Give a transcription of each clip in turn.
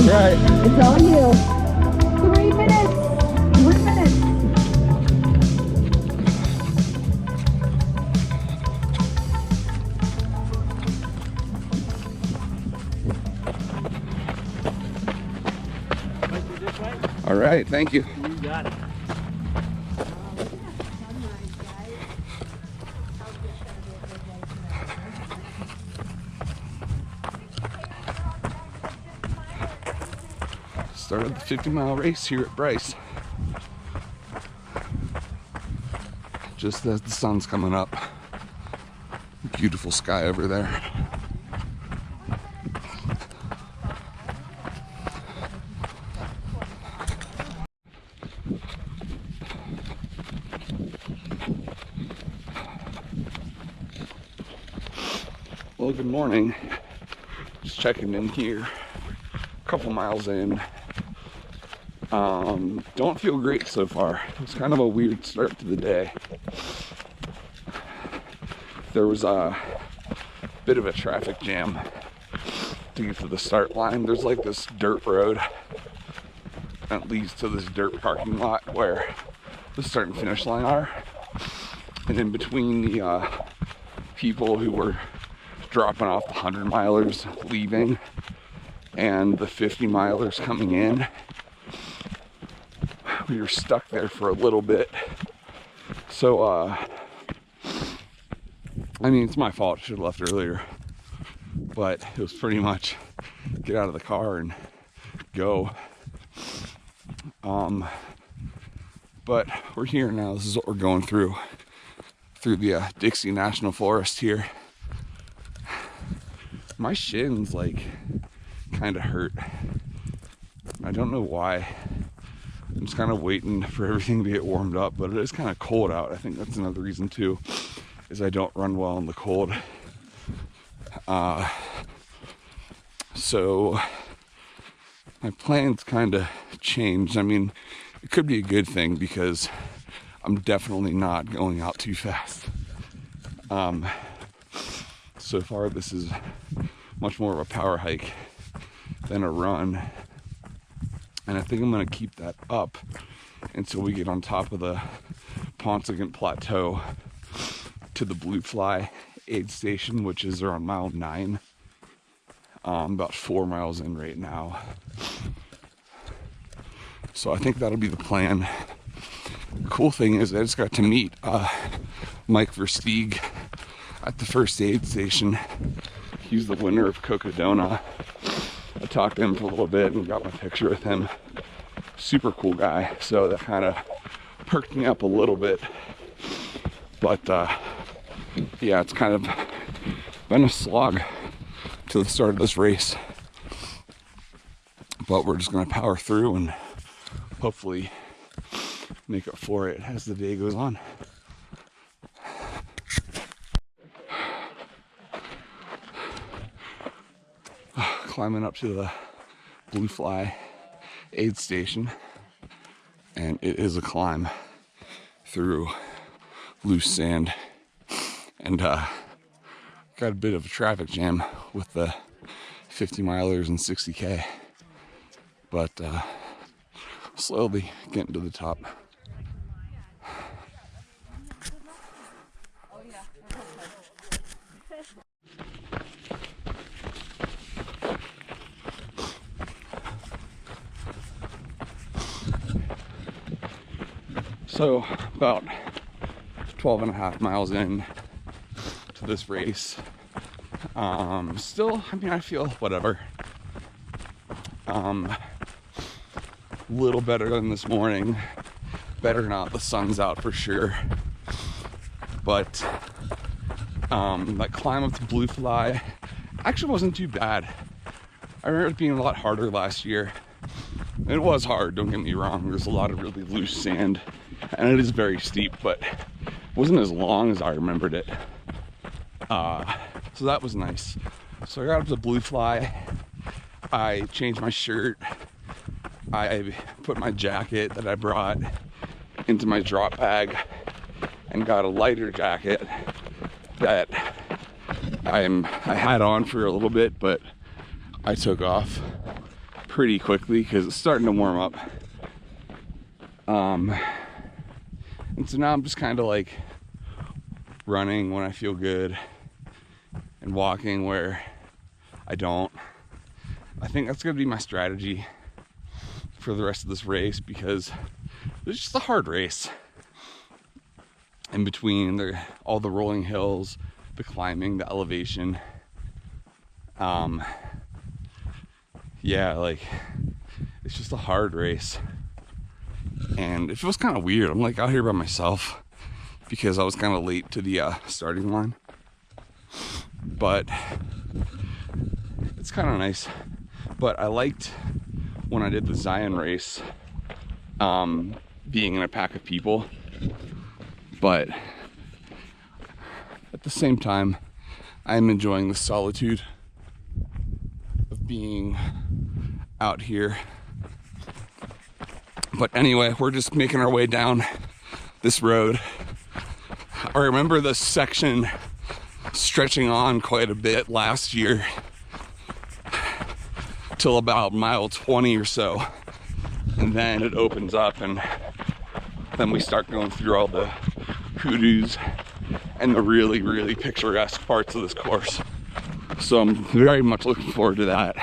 Right. It's all you. 3 minutes. 3 minutes. All right, thank you. You got it. Started the 50-mile race here at Bryce. Just as the sun's coming up. Beautiful sky over there. Well, good morning. Just checking in here. A couple miles in. Don't feel great so far. It's kind of a weird start to the day. There was a bit of a traffic jam to get to the start line. There's like this dirt road that leads to this dirt parking lot where the start and finish line are. And in between the people who were dropping off the 100-milers leaving and the 50-milers coming in, we were stuck there for a little bit. So, I mean, it's my fault. I should have left earlier. But it was pretty much get out of the car and go. But we're here now. This is what we're going through the Dixie National Forest here. My shins, like, kind of hurt. I don't know why. I'm just kind of waiting for everything to get warmed up, but it is kind of cold out. I think that's another reason too, is I don't run well in the cold. So my plans kind of changed. I mean, it could be a good thing because I'm definitely not going out too fast. So far this is much more of a power hike than a run. And I think I'm going to keep that up until we get on top of the Paunsaugunt Plateau to the Blue Fly aid station, which is around mile 9. About 4 miles in right now. So I think that'll be the plan. The cool thing is I just got to meet Mike Versteeg at the first aid station. He's the winner of Cocodona. I talked to him for a little bit and got my picture with him. Super cool guy. So that kind of perked me up a little bit. But yeah, it's kind of been a slog to the start of this race. But we're just going to power through and hopefully make up for it as the day goes on. Climbing up to the Blue Fly aid station, and it is a climb through loose sand, and got a bit of a traffic jam with the 50-milers and 60K, but slowly getting to the top. So about 12 and a half miles in to this race. Still, I mean, I feel whatever. Little better than this morning. Better not, the sun's out for sure. But that climb up to Blue Fly actually wasn't too bad. I remember it being a lot harder last year. It was hard, don't get me wrong. There's a lot of really loose sand. And it is very steep, but it wasn't as long as I remembered it. So that was nice. So I got up to Blue Fly. I changed my shirt. I put my jacket that I brought into my drop bag and got a lighter jacket that I had on for a little bit, but I took off pretty quickly because it's starting to warm up. And so now I'm just kind of like running when I feel good and walking where I don't. I think that's gonna be my strategy for the rest of this race, because it's just a hard race in between all the rolling hills, the climbing, the elevation. Yeah, like it's just a hard race, and it feels kind of weird. I'm like out here by myself because I was kind of late to the starting line, but it's kind of nice. But I liked when I did the Zion race, being in a pack of people, but at the same time I'm enjoying the solitude of being out here. But anyway, we're just making our way down this road. I remember this section stretching on quite a bit last year till about mile 20 or so, and then it opens up, and then we start going through all the hoodoos and the really, really picturesque parts of this course. So I'm very much looking forward to that.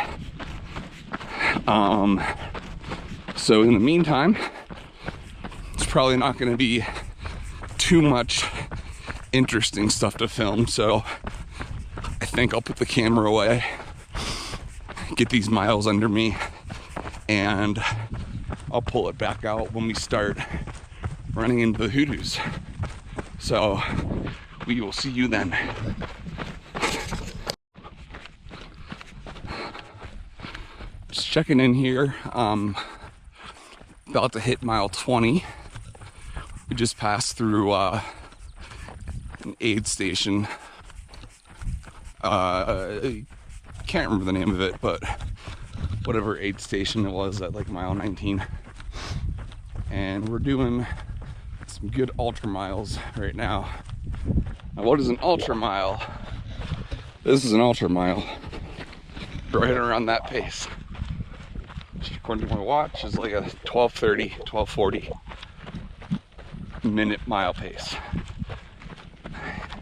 So in the meantime, it's probably not going to be too much interesting stuff to film, so I think I'll put the camera away, get these miles under me, and I'll pull it back out when we start running into the hoodoos. So we will see you then. Just checking in here, about to hit mile 20. We just passed through an aid station. I can't remember the name of it, but whatever aid station it was at like mile 19. And we're doing some good ultra miles right now. Now, what is an ultra mile? This is an ultra mile, right around that pace, which according to my watch is like a 12:30, 12:40 minute mile pace.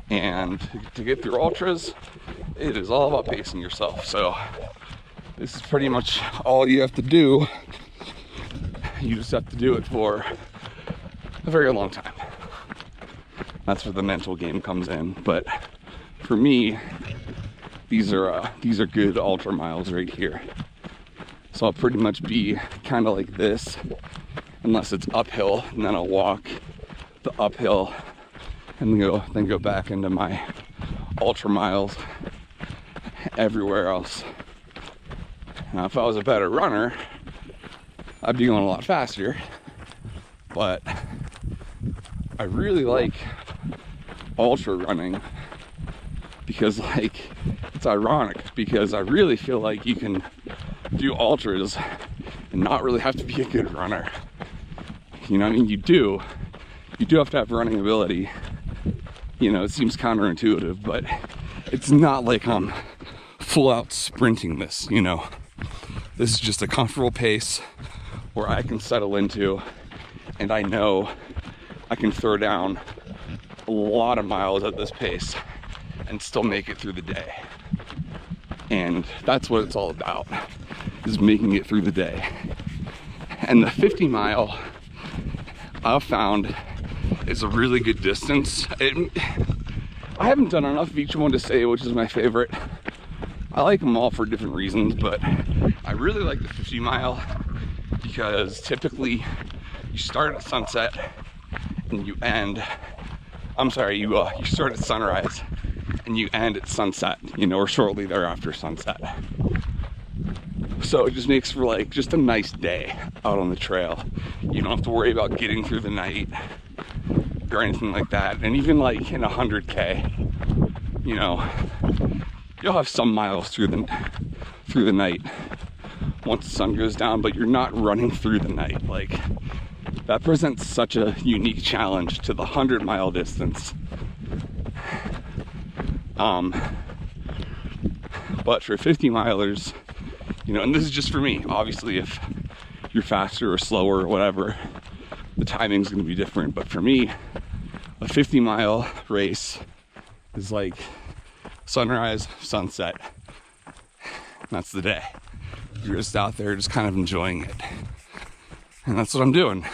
And to get through ultras, it is all about pacing yourself. So this is pretty much all you have to do. You just have to do it for a very long time. That's where the mental game comes in. But for me, these are good ultra miles right here. So I'll pretty much be kind of like this, unless it's uphill, and then I'll walk the uphill and then go back into my ultra miles everywhere else. Now, if I was a better runner, I'd be going a lot faster, but I really like ultra running because, like, it's ironic because I really feel like you can do ultras and not really have to be a good runner. You know what I mean? You do have to have running ability. You know, it seems counterintuitive, but it's not like I'm full out sprinting this, you know. This is just a comfortable pace where I can settle into, and I know I can throw down a lot of miles at this pace and still make it through the day. And that's what it's all about, is making it through the day. And the 50 mile I've found is a really good distance. I haven't done enough of each one to say which is my favorite. I like them all for different reasons, but I really like the 50 mile because typically you start at sunset and you end, you start at sunrise and you end at sunset, you know, or shortly thereafter sunset. So it just makes for like just a nice day out on the trail. You don't have to worry about getting through the night or anything like that. And even like in 100K, you know, you'll have some miles through the night once the sun goes down, but you're not running through the night. Like, that presents such a unique challenge to the 100-mile distance. But for 50 milers, You know, and this is just for me. Obviously, if you're faster or slower or whatever, the timing's going to be different. But for me, a 50-mile race is like sunrise, sunset. That's the day. You're just out there just kind of enjoying it. And that's what I'm doing.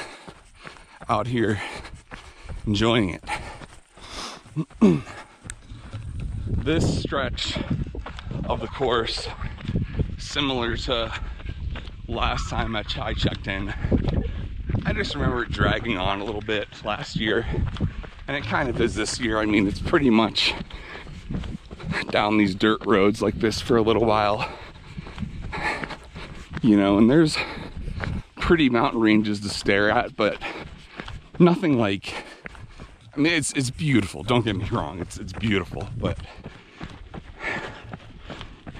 Out here enjoying it. This stretch of the course, similar to last time I checked in, I just remember it dragging on a little bit last year, and it kind of is this year. I mean, it's pretty much down these dirt roads like this for a little while, you know, and there's pretty mountain ranges to stare at, but nothing like, I mean, it's beautiful, don't get me wrong, it's beautiful, but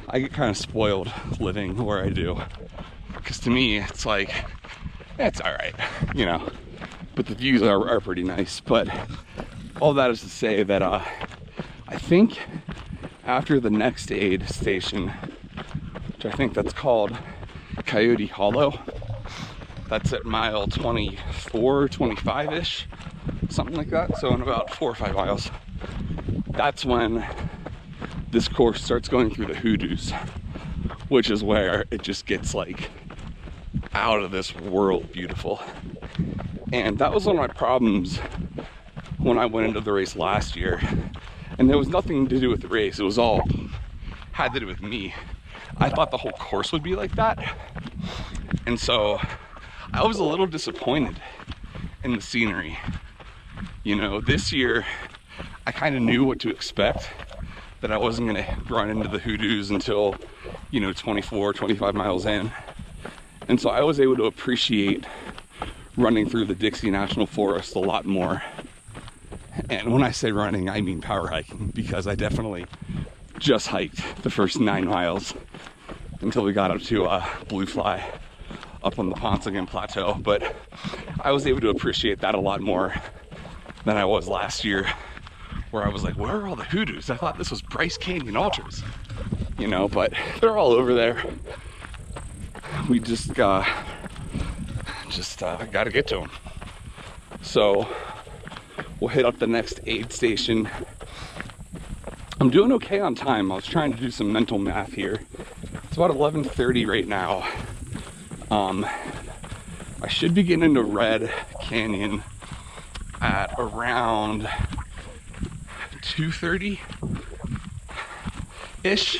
I get kind of spoiled living where I do, because to me it's like, it's all right, you know, but the views are pretty nice. But all that is to say that I think after the next aid station, which I think that's called Coyote Hollow, that's at mile 24, 25-ish, something like that. So in about 4 or 5 miles, that's when this course starts going through the hoodoos, which is where it just gets like out of this world beautiful. And that was one of my problems when I went into the race last year. And there was nothing to do with the race, it was all had to do with me. I thought the whole course would be like that, and so I was a little disappointed in the scenery. You know, this year I kind of knew what to expect, that I wasn't going to run into the hoodoos until, you know, 24, 25 miles in. And so I was able to appreciate running through the Dixie National Forest a lot more. And when I say running, I mean power hiking, because I definitely just hiked the first 9 miles until we got up to Blue Fly up on the Ponsigan Plateau. But I was able to appreciate that a lot more than I was last year, where I was like, where are all the hoodoos? I thought this was Bryce Canyon ultras, you know, but they're all over there. We just got to get to them. So we'll hit up the next aid station. I'm doing okay on time. I was trying to do some mental math here. It's about 11:30 right now. I should be getting into Red Canyon at around 2:30 ish.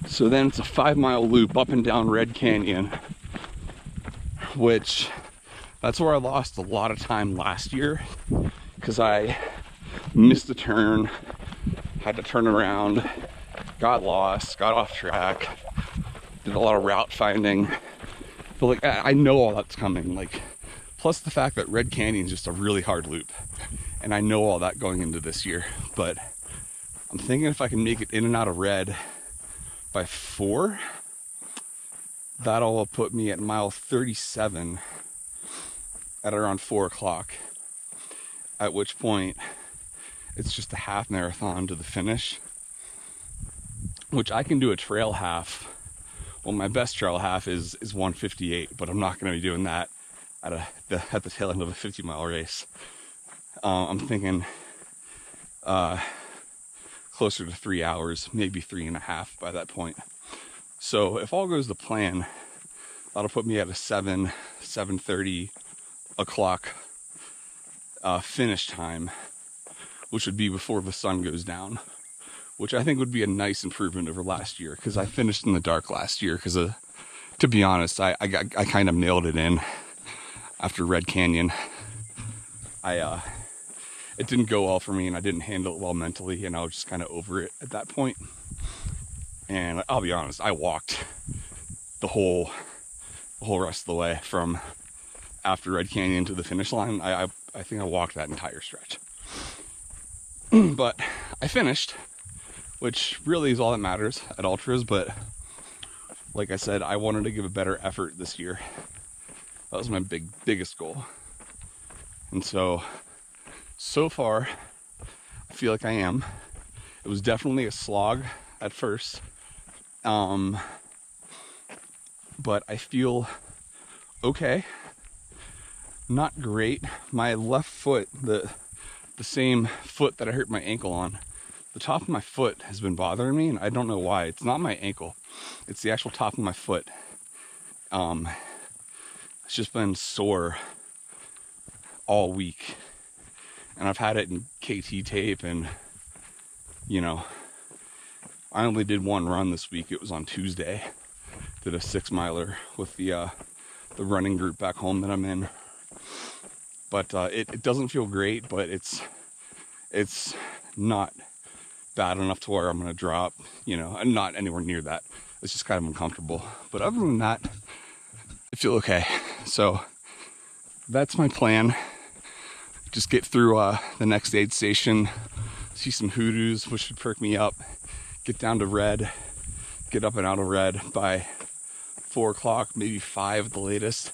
So then it's a 5-mile loop up and down Red Canyon, which that's where I lost a lot of time last year, because I missed a turn, had to turn around, got lost, got off track, did a lot of route finding. But like, I know all that's coming, like, plus the fact that Red Canyon is just a really hard loop, and I know all that going into this year. But I'm thinking if I can make it in and out of Red by 4, that'll put me at mile 37 at around 4 o'clock, at which point it's just a half marathon to the finish, which I can do a trail half. Well, my best trail half is 1:58, but I'm not going to be doing that at the tail end of a 50-mile race. I'm thinking closer to 3 hours, maybe 3.5 by that point. So if all goes to plan, that'll put me at a 7:30 o'clock finish time, which would be before the sun goes down, which I think would be a nice improvement over last year, because I finished in the dark last year, because to be honest, I kind of nailed it in after Red Canyon. It didn't go well for me, and I didn't handle it well mentally, and I was just kind of over it at that point. And I'll be honest, I walked the whole rest of the way from after Red Canyon to the finish line. I think I walked that entire stretch. But I finished, which really is all that matters at ultras. But like I said, I wanted to give a better effort this year. That was my biggest goal. And so far, I feel like I am. It was definitely a slog at first, But I feel okay. Not great. My left foot, the same foot that I hurt my ankle on, the top of my foot has been bothering me, and I don't know why. It's not my ankle. It's the actual top of my foot. It's just been sore all week. And I've had it in KT tape, and, you know, I only did one run this week. It was on Tuesday. Did a 6-miler with the running group back home that I'm in. But it doesn't feel great, but it's not bad enough to where I'm going to drop, you know, and not anywhere near that. It's just kind of uncomfortable. But other than that, I feel okay. So that's my plan. Just get through the next aid station, see some hoodoos, which should perk me up, get down to red, get up and out of red by 4 o'clock, maybe 5 at the latest,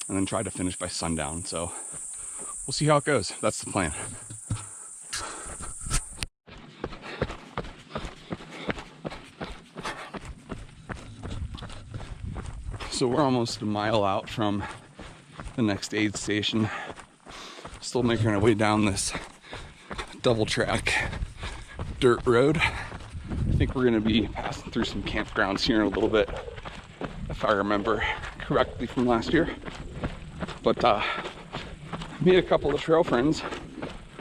and then try to finish by sundown. So we'll see how it goes. That's the plan. So we're almost a mile out from the next aid station. Still making our way down this double track dirt road. I think we're going to be passing through some campgrounds here in a little bit, if I remember correctly from last year. But made a couple of trail friends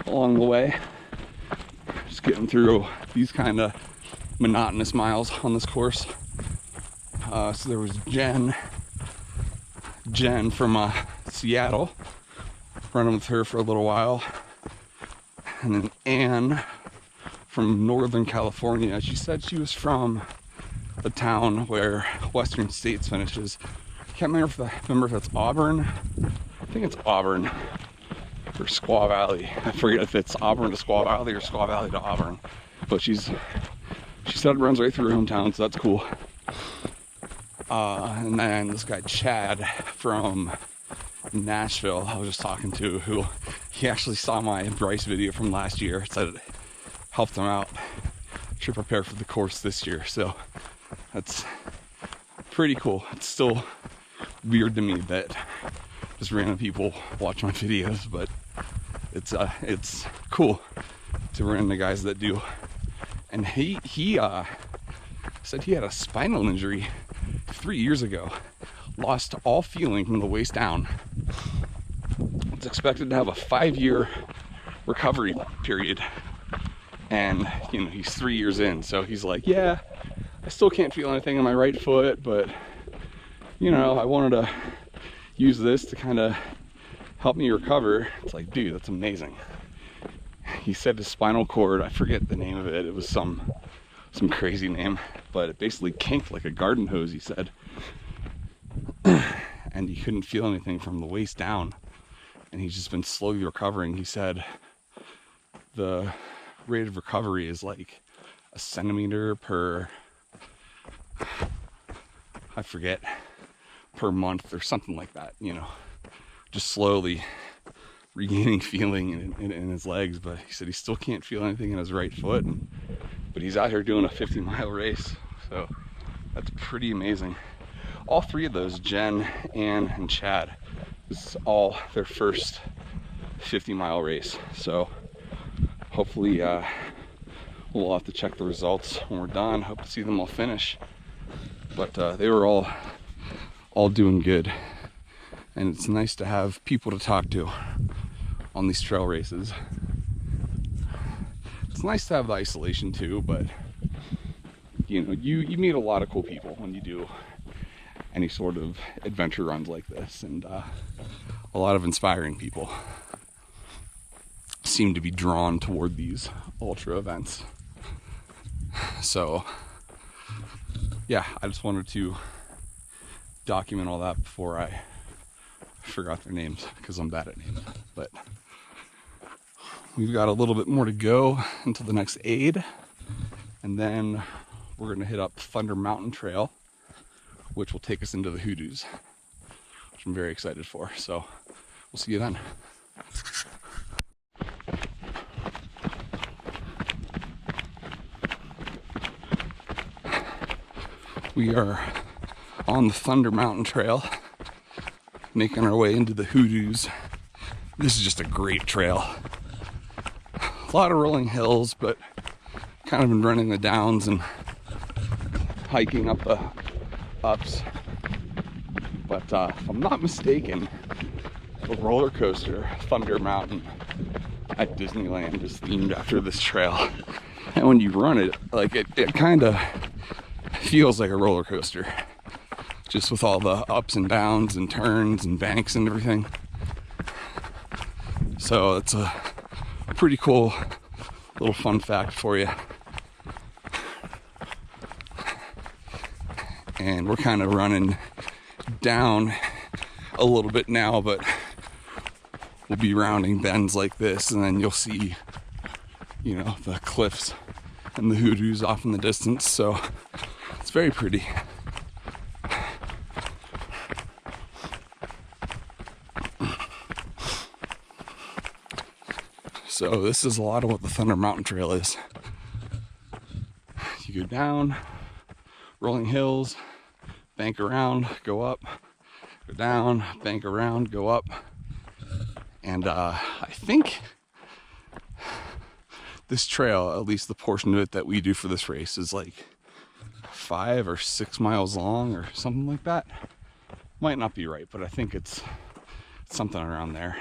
along the way. Just getting through these kind of monotonous miles on this course. So there was Jen from Seattle, running with her for a little while, and then Anne from Northern California. She said she was from the town where Western States finishes. I can't remember if that's Auburn. I think it's Auburn or Squaw Valley. I forget if it's Auburn to Squaw Valley or Squaw Valley to Auburn. But she said it runs right through her hometown, so that's cool. And then this guy Chad from Nashville, I was just talking to, who he actually saw my Bryce video from last year, said it helped him out to prepare for the course this year. So that's pretty cool. It's still weird to me that just random people watch my videos, but it's cool to run into guys that do. And he said he had a spinal injury 3 years ago, lost all feeling from the waist down. It's expected to have a 5-year recovery period, and you know, he's 3 years in, so he's like, yeah, I still can't feel anything in my right foot, but you know, I wanted to use this to kind of help me recover. It's like, dude, that's amazing. He said his spinal cord, I forget the name of it, it was some crazy name, but it basically kinked like a garden hose, he said. And he couldn't feel anything from the waist down, and he's just been slowly recovering. He said the rate of recovery is like a centimeter per, I forget, per month or something like that, you know, just slowly regaining feeling in his legs. But he said he still can't feel anything in his right foot, but he's out here doing a 50-mile race, so that's pretty amazing. All three of those, Jen, Ann, and Chad, this is all their first 50-mile race. So hopefully we'll have to check the results when we're done. Hope to see them all finish. But they were all doing good. And it's nice to have people to talk to on these trail races. It's nice to have the isolation too, but you know, you meet a lot of cool people when you do any sort of adventure runs like this, and a lot of inspiring people seem to be drawn toward these ultra events. So yeah, I just wanted to document all that before I forgot their names, because I'm bad at names. But we've got a little bit more to go until the next aid, and then we're going to hit up Thunder Mountain Trail, which will take us into the hoodoos, which I'm very excited for. So we'll see you then. We are on the Thunder Mountain Trail, making our way into the hoodoos. This is just a great trail. A lot of rolling hills, but kind of been running the downs and hiking up the ups. But if I'm not mistaken, the roller coaster Thunder Mountain at Disneyland is themed after this trail. And when you run it, like it kind of feels like a roller coaster, just with all the ups and downs and turns and banks and everything. So it's a pretty cool little fun fact for you. And we're kind of running down a little bit now, but we'll be rounding bends like this, and then you'll see, you know, the cliffs and the hoodoos off in the distance. So it's very pretty. So this is a lot of what the Thunder Mountain Trail is. You go down, rolling hills, bank around, go up, go down, bank around, go up. And I think this trail, at least the portion of it that we do for this race, is like 5 or 6 miles long or something like that. Might not be right, but I think it's something around there.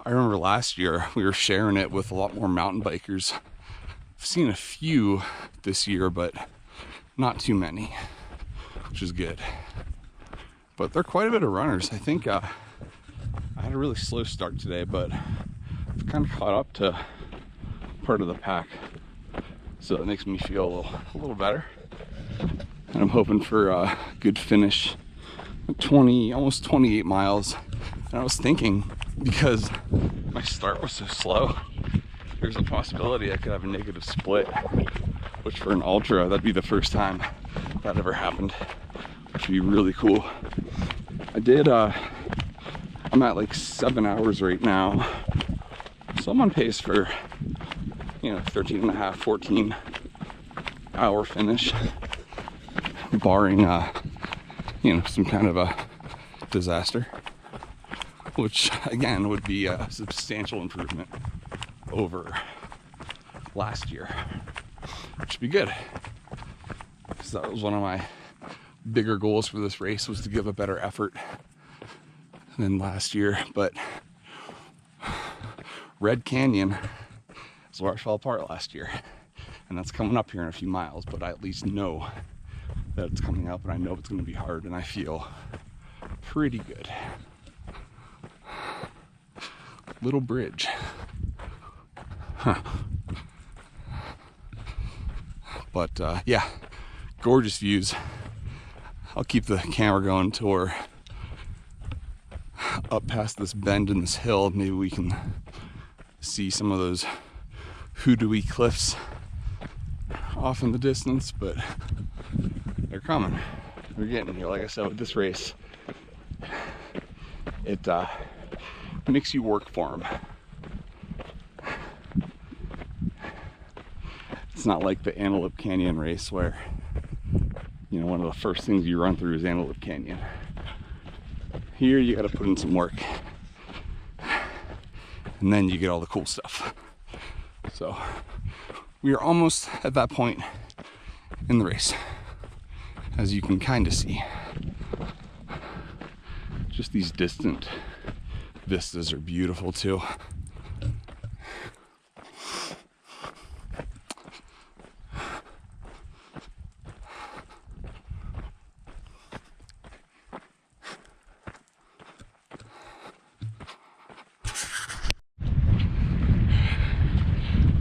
I remember last year we were sharing it with a lot more mountain bikers. I've seen a few this year, but not too many, which is good. But they're quite a bit of runners. I think I had a really slow start today, but I've kind of caught up to part of the pack. So it makes me feel a little better. And I'm hoping for a good finish, almost 28 miles. And I was thinking, because my start was so slow, there's a possibility I could have a negative split, which for an ultra, that'd be the first time that ever happened, which would be really cool. I'm at like 7 hours right now, so I'm on pace for, 13 and a half, 14 hour finish, barring, some kind of a disaster, which again would be a substantial improvement over last year, which would be good. So that was one of my bigger goals for this race, was to give a better effort than last year. But Red Canyon is where I fell apart last year, and that's coming up here in a few miles, but I at least know that it's coming up, and I know it's going to be hard, and I feel pretty good. Little bridge. Huh. But yeah, gorgeous views. I'll keep the camera going until we're up past this bend in this hill. Maybe we can see some of those hoodoo-y cliffs off in the distance, but they're coming. We're getting here. Like I said, with this race, it makes you work for them. It's not like the Antelope Canyon race where, one of the first things you run through is Antelope Canyon. Here you got to put in some work, and then you get all the cool stuff. So we are almost at that point in the race, as you can kind of see. Just these distant vistas are beautiful too.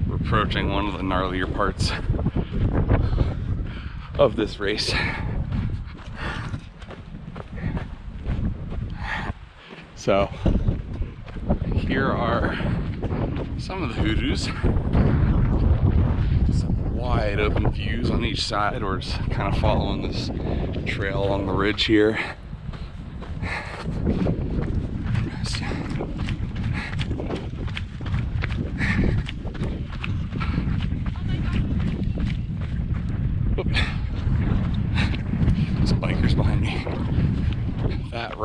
We're approaching one of the gnarlier parts of this race. So here are some of the hoodoos. Some wide open views on each side. We're just kind of following this trail along the ridge here.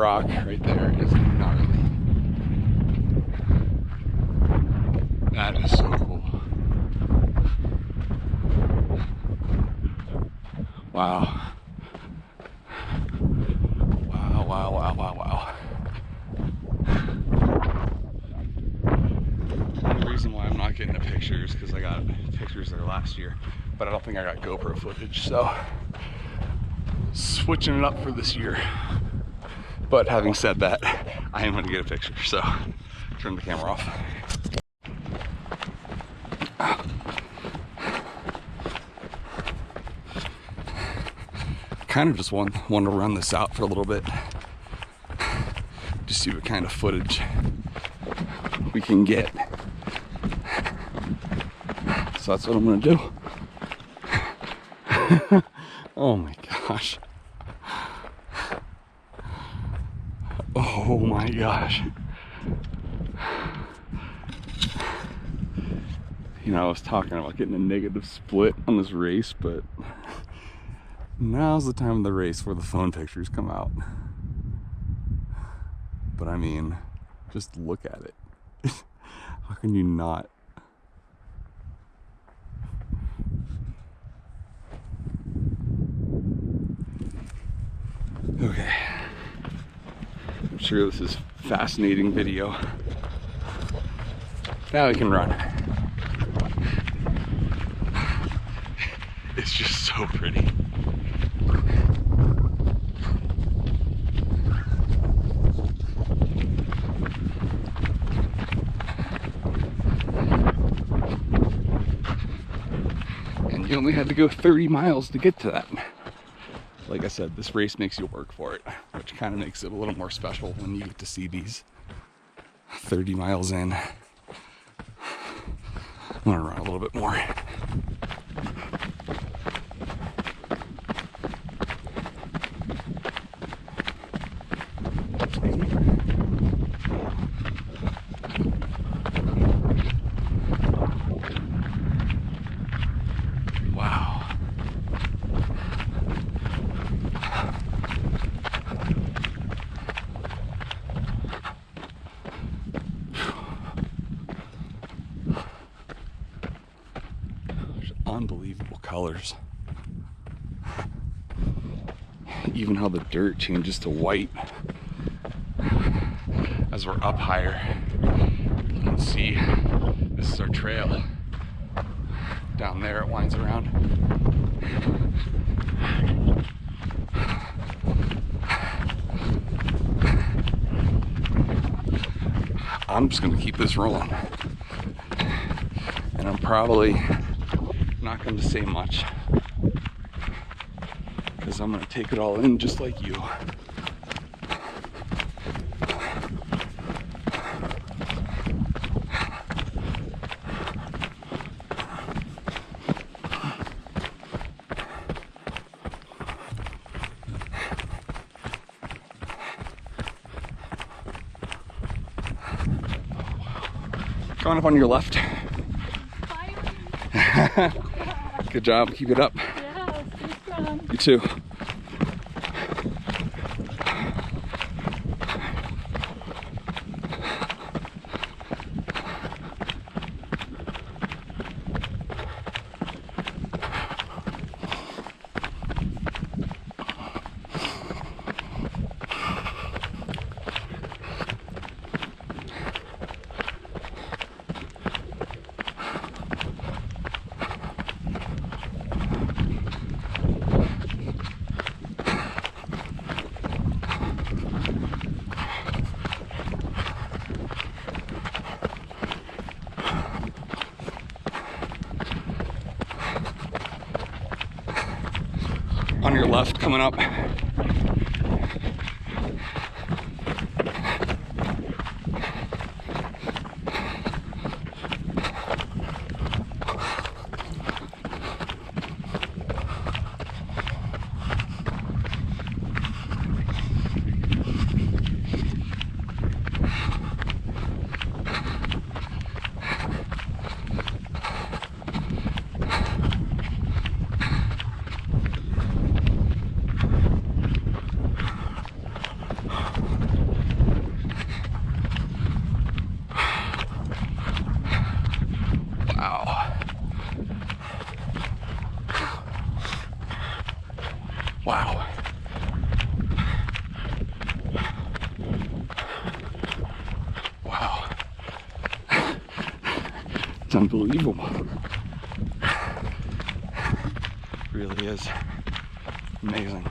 rock right there is gnarly. That is so cool. Wow. Wow, wow, wow, wow, wow. The reason why I'm not getting the pictures because I got pictures there last year, but I don't think I got GoPro footage, so switching it up for this year. But having said that, I am going to get a picture, so turn the camera off. Kind of just want to run this out for a little bit, just see what kind of footage we can get. So that's what I'm going to do. Oh my gosh. Oh my gosh. You know, I was talking about getting a negative split on this race, but now's the time of the race where the phone pictures come out. But I mean, just look at it. How can you not? Okay. I'm sure this is fascinating video. Now we can run. It's just so pretty. And you only had to go 30 miles to get to that. Like I said, this race makes you work for it, which kind of makes it a little more special when you get to see these 30 miles in. I'm gonna run a little bit more. Unbelievable colors. Even how the dirt changes to white as we're up higher. You can see this is our trail. Down there it winds around. I'm just gonna keep this rolling. And I'm probably not going to say much because I'm going to take it all in just like you. Going up on your left. Good job. Keep it up. Yeah, stay strong. You too. On your left, coming up. It's unbelievable. Really is amazing.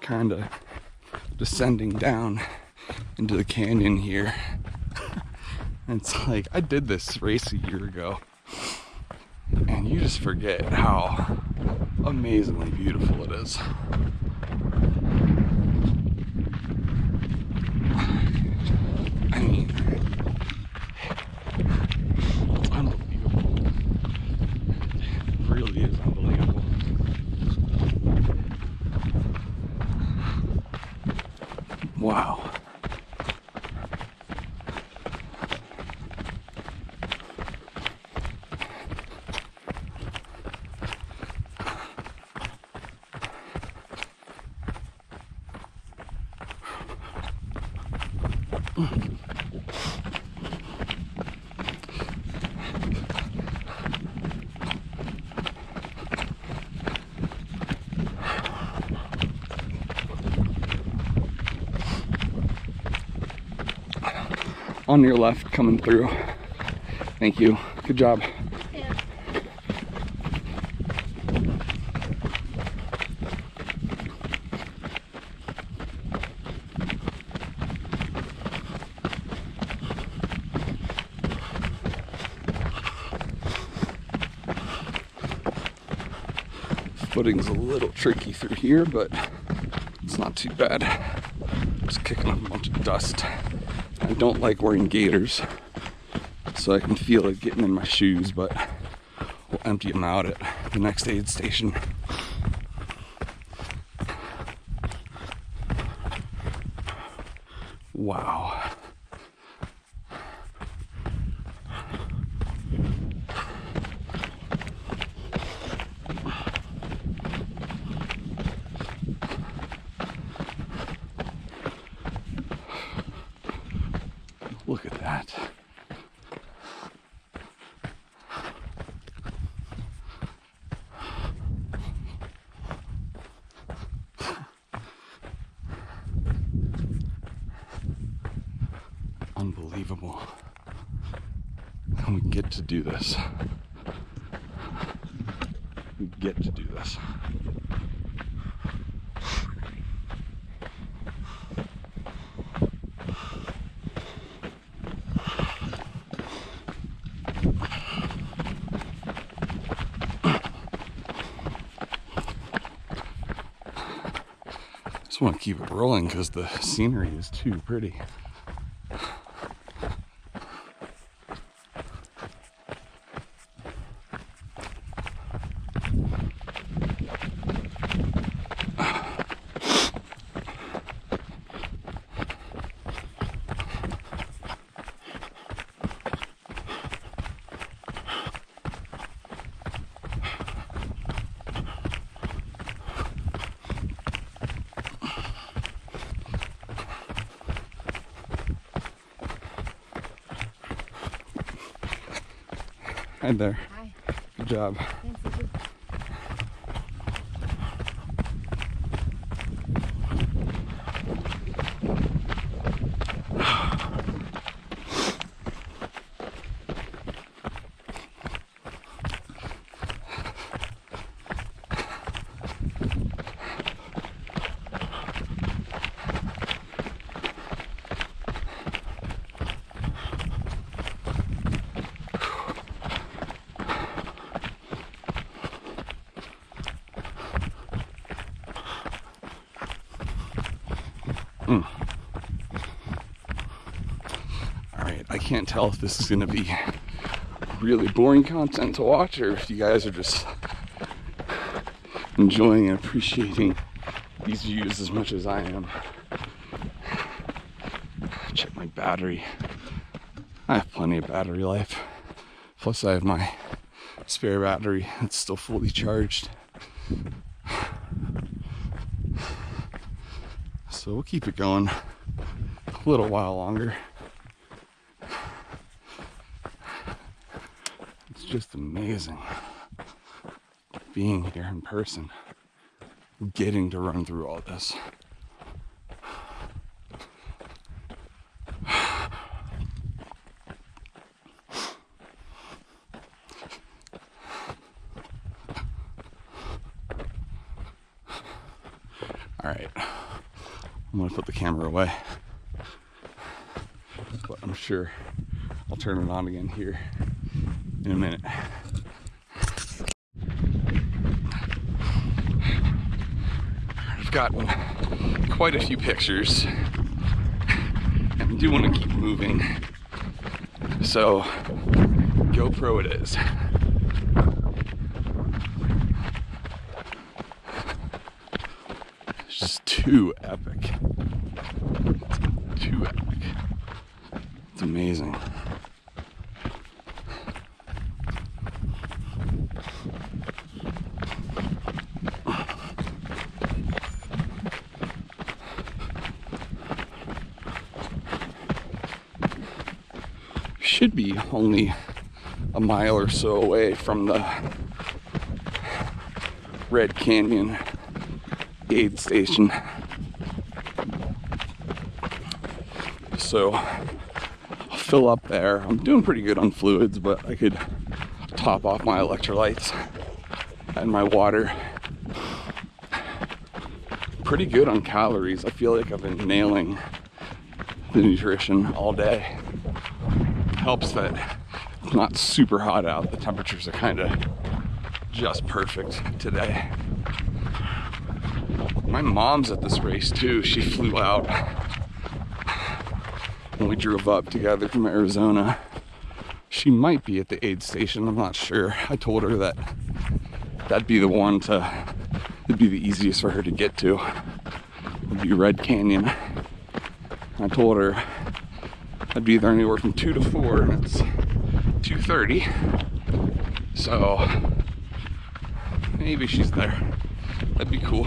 Kind of descending down into the canyon here. And it's like, I did this race a year ago, and you just forget how amazingly beautiful it is. I mean, it's unbelievable. It really is unbelievable. Wow. On your left, coming through. Thank you. Good job. Yeah. Footing's a little tricky through here, but it's not too bad. Just kicking up a bunch of dust. I don't like wearing gaiters, so I can feel it getting in my shoes, but we'll empty them out at the next aid station. Wow. Look at that. Unbelievable. And we get to do this. We get to do this. I want to keep it rolling because the scenery is too pretty. Hi there. Hi. Good job. Thanks, you too. Alright, I can't tell if this is going to be really boring content to watch or if you guys are just enjoying and appreciating these views as much as I am. Check my battery. I have plenty of battery life. Plus I have my spare battery that's still fully charged. So we'll keep it going a little while longer. It's just amazing being here in person, getting to run through all this. All right, I'm gonna put the camera away, but I'm sure I'll turn it on again here in a minute. I've gotten quite a few pictures and I do want to keep moving, so GoPro it is. It's just too epic. It's too epic. It's amazing. Should be only a mile or so away from the Red Canyon aid station. So I'll fill up there. I'm doing pretty good on fluids, but I could top off my electrolytes and my water. Pretty good on calories. I feel like I've been nailing the nutrition all day. Helps that it's not super hot out. The temperatures are kind of just perfect today. My mom's at this race too. She flew out when we drove up together from Arizona. She might be at the aid station, I'm not sure. I told her that that'd be the one it'd be the easiest for her to get to. It'd be Red Canyon. I told her I'd be there anywhere from 2 to 4, and it's 2:30. So maybe she's there. That'd be cool.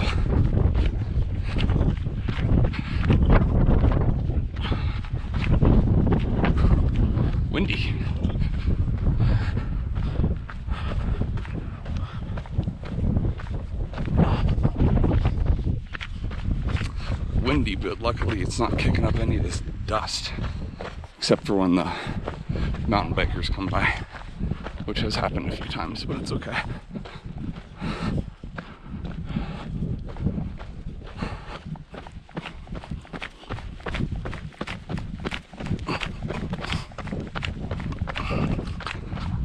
Windy. Windy, but luckily it's not kicking up any of this dust, except for when the mountain bikers come by, which has happened a few times, but it's okay.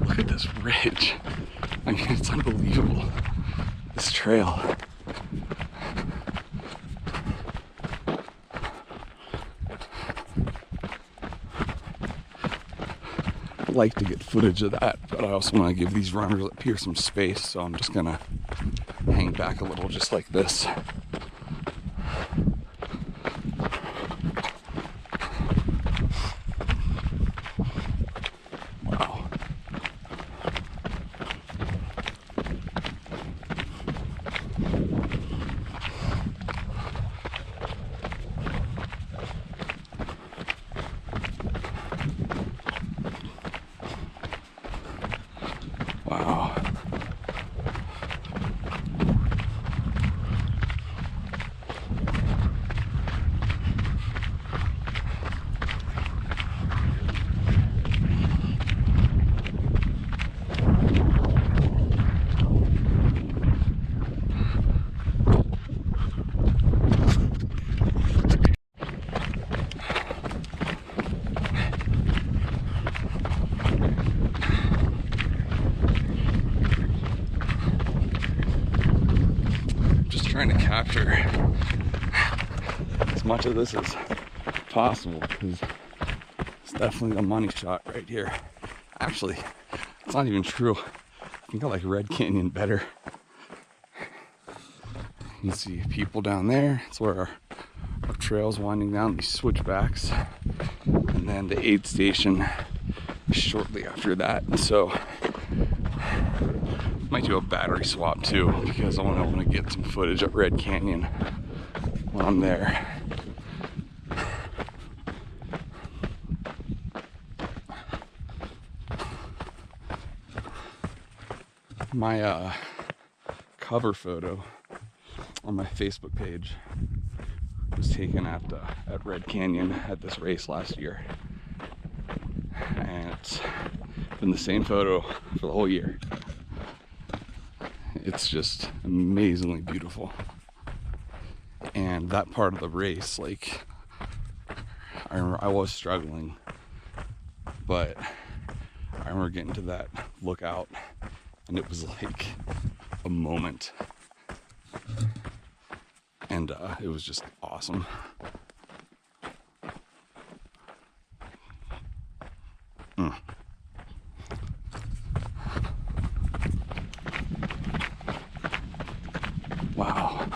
Look at this ridge. I mean, it's unbelievable. This trail. I'd like to get footage of that, but I also want to give these runners up here some space, so I'm just gonna hang back a little just like this. Wow. Wow. Trying to capture as much of this as possible, because it's definitely the money shot right here. Actually, it's not even true. I think I like Red Canyon better. You can see people down there. It's where our trail's winding down these switchbacks, and then the aid station shortly after that. So Might do a battery swap too, because I want to get some footage at Red Canyon when I'm there. My cover photo on my Facebook page was taken at Red Canyon at this race last year, and it's been the same photo for the whole year. It's just amazingly beautiful. And that part of the race, like, I remember I was struggling, but I remember getting to that lookout and it was like a moment, and it was just awesome. Wow.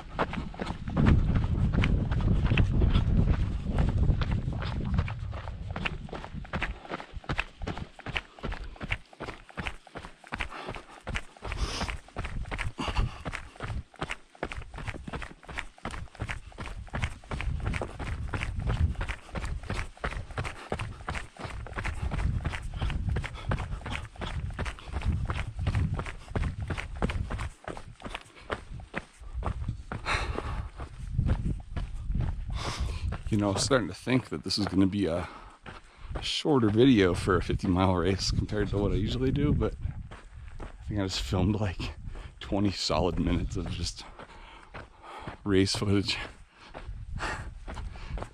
You know, I was starting to think that this is going to be a shorter video for a 50-mile race compared to what I usually do, but I think I just filmed like 20 solid minutes of just race footage.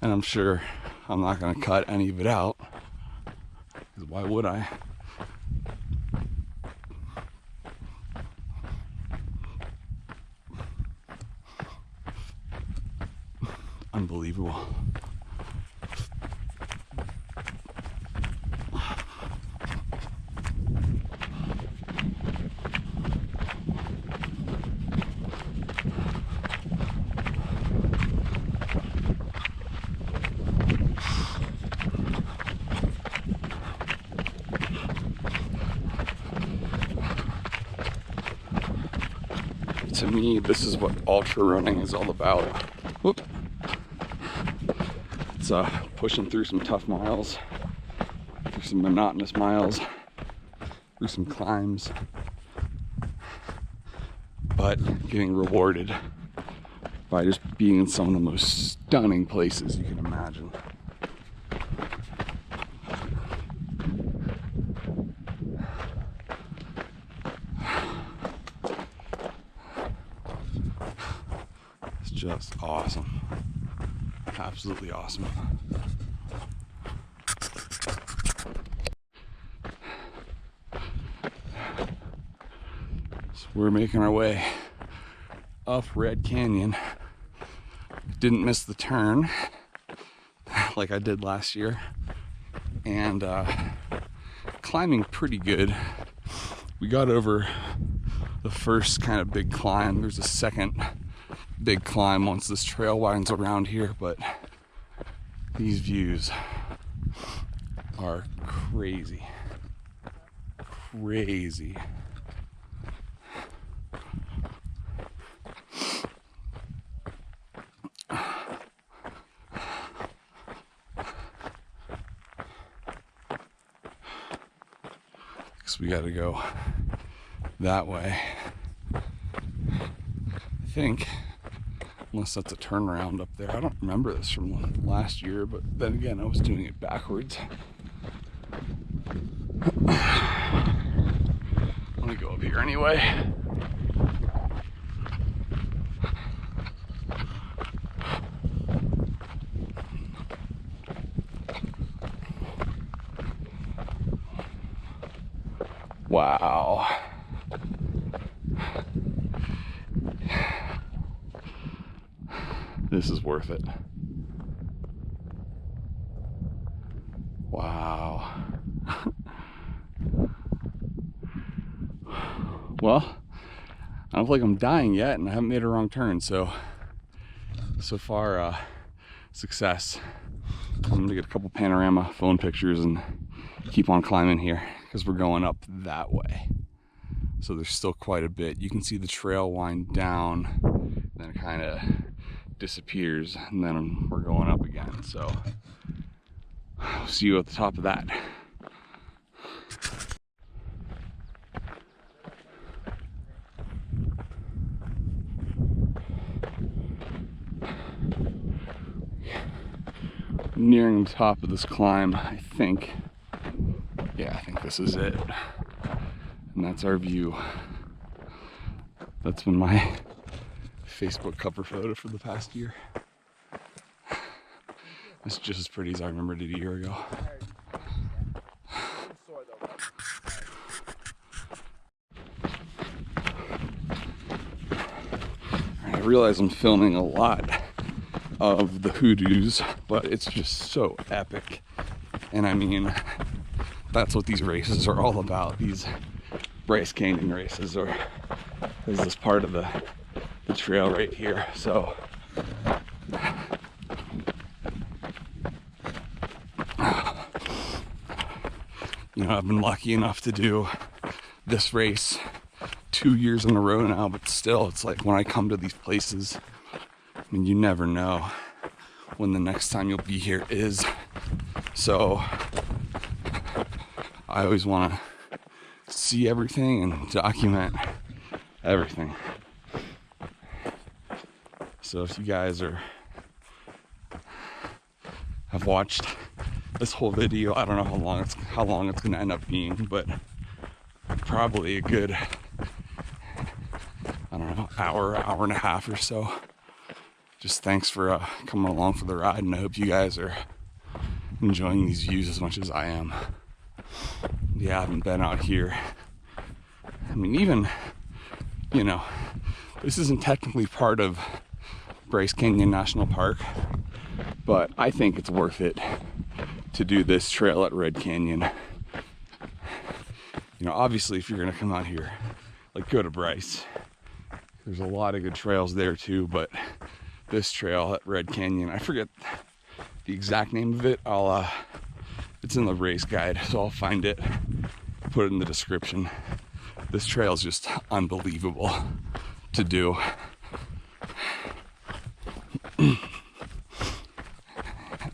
And I'm sure I'm not going to cut any of it out, because why would I? Unbelievable. To me, this is what ultra running is all about. Whoop. It's pushing through some tough miles, through some monotonous miles, through some climbs, but getting rewarded by just being in some of the most stunning places you can imagine. It's just awesome. Absolutely awesome. So we're making our way up Red Canyon. Didn't miss the turn like I did last year, and climbing pretty good. We got over the first kind of big climb. There's a second big climb once this trail winds around here, but these views are crazy. Crazy. Because we got to go that way, I think. Unless that's a turnaround up there. I don't remember this from last year, but then again, I was doing it backwards. Let me go up here anyway. Wow. This is worth it. Wow. Well, I don't feel like I'm dying yet, and I haven't made a wrong turn, so far, success. I'm gonna get a couple panorama phone pictures and keep on climbing here, because we're going up that way. So there's still quite a bit. You can see the trail wind down, then it kind of disappears, and then we're going up again. So I'll see you at the top of that. Nearing the top of this climb, I think. Yeah, I think this is it. And that's our view. That's been my Facebook cover photo for the past year. It's just as pretty as I remembered it a year ago. I realize I'm filming a lot of the hoodoos, but it's just so epic. And I mean, that's what these races are all about. These Bryce Canyon races, or is this part of the trail right here. So you know, I've been lucky enough to do this race 2 years in a row now, but still, it's like when I come to these places, I mean, you never know when the next time you'll be here is. So I always want to see everything and document everything. So if you guys have watched this whole video, I don't know how long it's gonna end up being, but probably a good, I don't know, hour and a half or so. Just thanks for coming along for the ride, and I hope you guys are enjoying these views as much as I am. Yeah, I haven't been out here. I mean, even, you know, this isn't technically part of Bryce Canyon National Park, but I think it's worth it to do this trail at Red Canyon. You know, obviously, if you're gonna come out here, like, go to Bryce. There's a lot of good trails there too, but this trail at Red Canyon, I forget the exact name of it. It's in the race guide, so I'll find it, put it in the description. This trail is just unbelievable to do.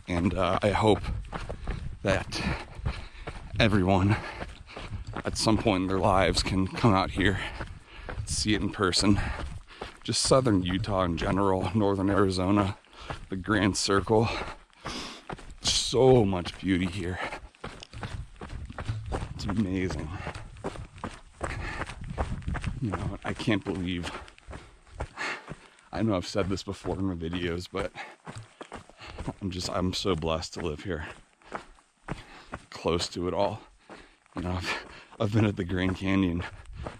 And I hope that everyone at some point in their lives can come out here, see it in person. Just southern Utah in general, northern Arizona, the Grand Circle. So much beauty here. It's amazing. You know, I can't believe, I know I've said this before in my videos, but I'm so blessed to live here, close to it all. You know, I've been at the Grand Canyon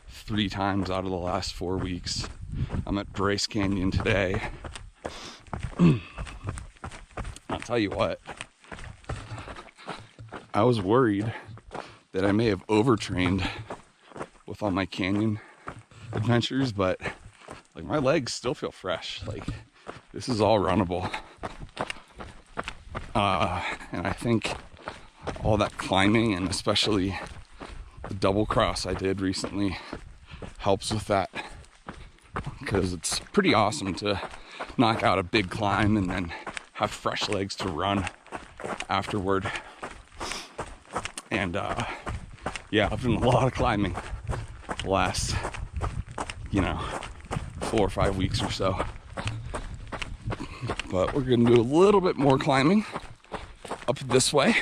3 times out of the last 4 weeks. I'm at Bryce Canyon today. I'll tell you what, I was worried that I may have overtrained with all my canyon adventures, but like, my legs still feel fresh. Like, this is all runnable. And I think all that climbing, and especially the double cross I did recently, helps with that, because it's pretty awesome to knock out a big climb and then have fresh legs to run afterward. And yeah, I've done a lot of climbing the last, you know, 4 or 5 weeks or so, but we're gonna do a little bit more climbing up this way.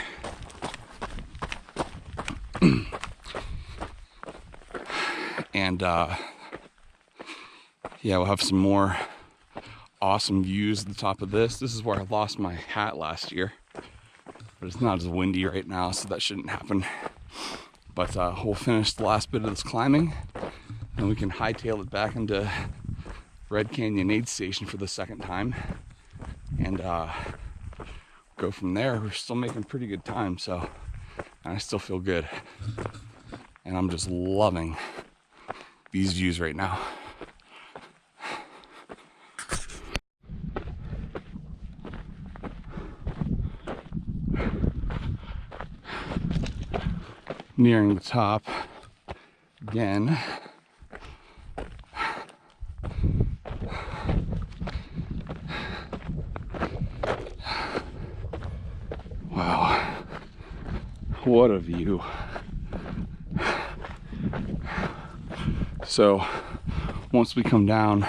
And yeah, we'll have some more awesome views at the top of this. This is where I lost my hat last year, but it's not as windy right now, so that shouldn't happen. But we'll finish the last bit of this climbing, and we can hightail it back into Red Canyon aid station for the second time, and go from there. We're still making pretty good time, so I still feel good, and I'm just loving these views right now. Nearing the top again. What a view. So once we come down,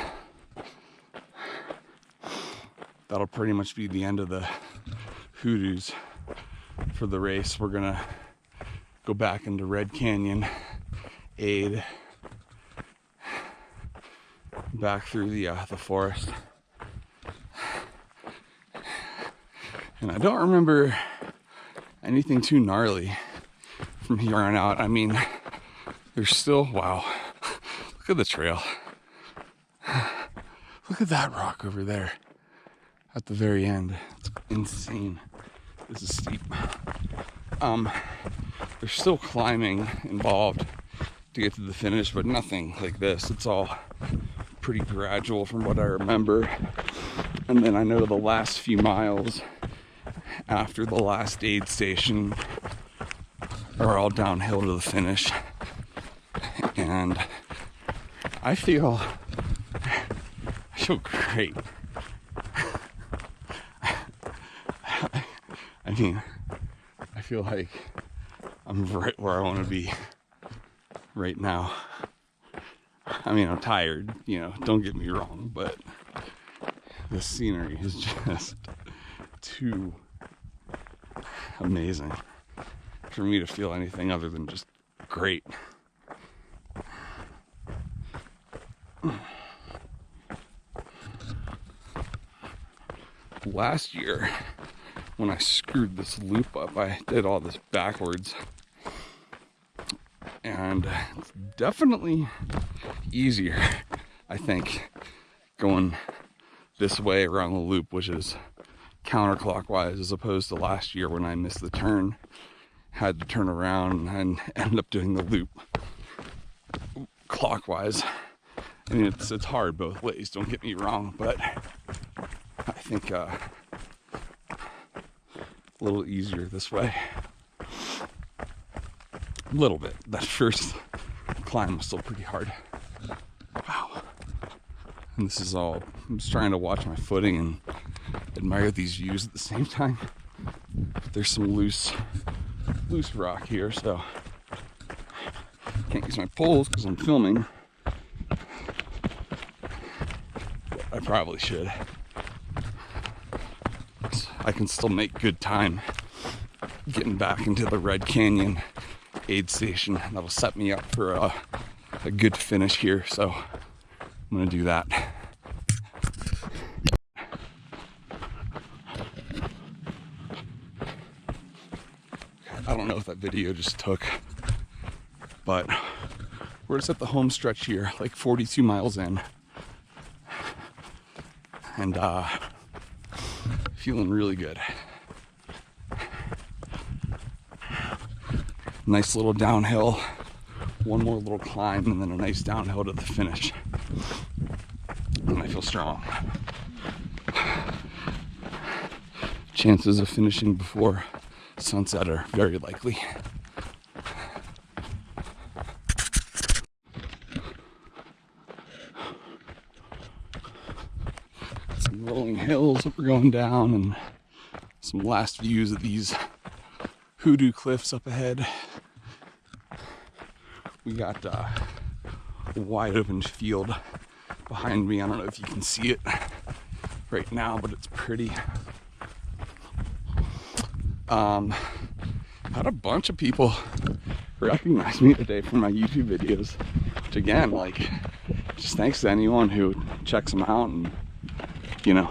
that'll pretty much be the end of the hoodoos for the race. We're gonna go back into Red Canyon, aid back through the forest. And I don't remember anything too gnarly from here on out. I mean, there's still, wow, look at the trail. Look at that rock over there at the very end. It's insane. This is steep. There's still climbing involved to get to the finish, but nothing like this. It's all pretty gradual from what I remember. And then I know the last few miles after the last aid station are all downhill to the finish. And I feel great. I mean, I feel like I'm right where I want to be right now. I mean, I'm tired, you know, don't get me wrong, but the scenery is just too amazing for me to feel anything other than just great. Last year, when I screwed this loop up, I did all this backwards, and it's definitely easier, I think, going this way around the loop, which is counterclockwise, as opposed to last year when I missed the turn, had to turn around and ended up doing the loop clockwise. I mean, it's hard both ways, don't get me wrong, but I think a little easier this way. A little bit. That first climb was still pretty hard. Wow. And this is all, I'm just trying to watch my footing and admire these views at the same time. There's some loose rock here, so can't use my poles because I'm filming. But I probably should. I can still make good time getting back into the Red Canyon aid station. That'll set me up for a good finish here, so I'm gonna do that. I don't know if that video just took, but we're just at the home stretch here, like 42 miles in, and feeling really good. Nice little downhill, one more little climb, and then a nice downhill to the finish. And I feel strong. Chances of finishing before sunset are very likely. Some rolling hills that we're going down, and some last views of these hoodoo cliffs up ahead. We got a wide open field behind me. I don't know if you can see it right now, but it's pretty. Had a bunch of people recognize me today from my YouTube videos, which again, like, just thanks to anyone who checks them out and, you know,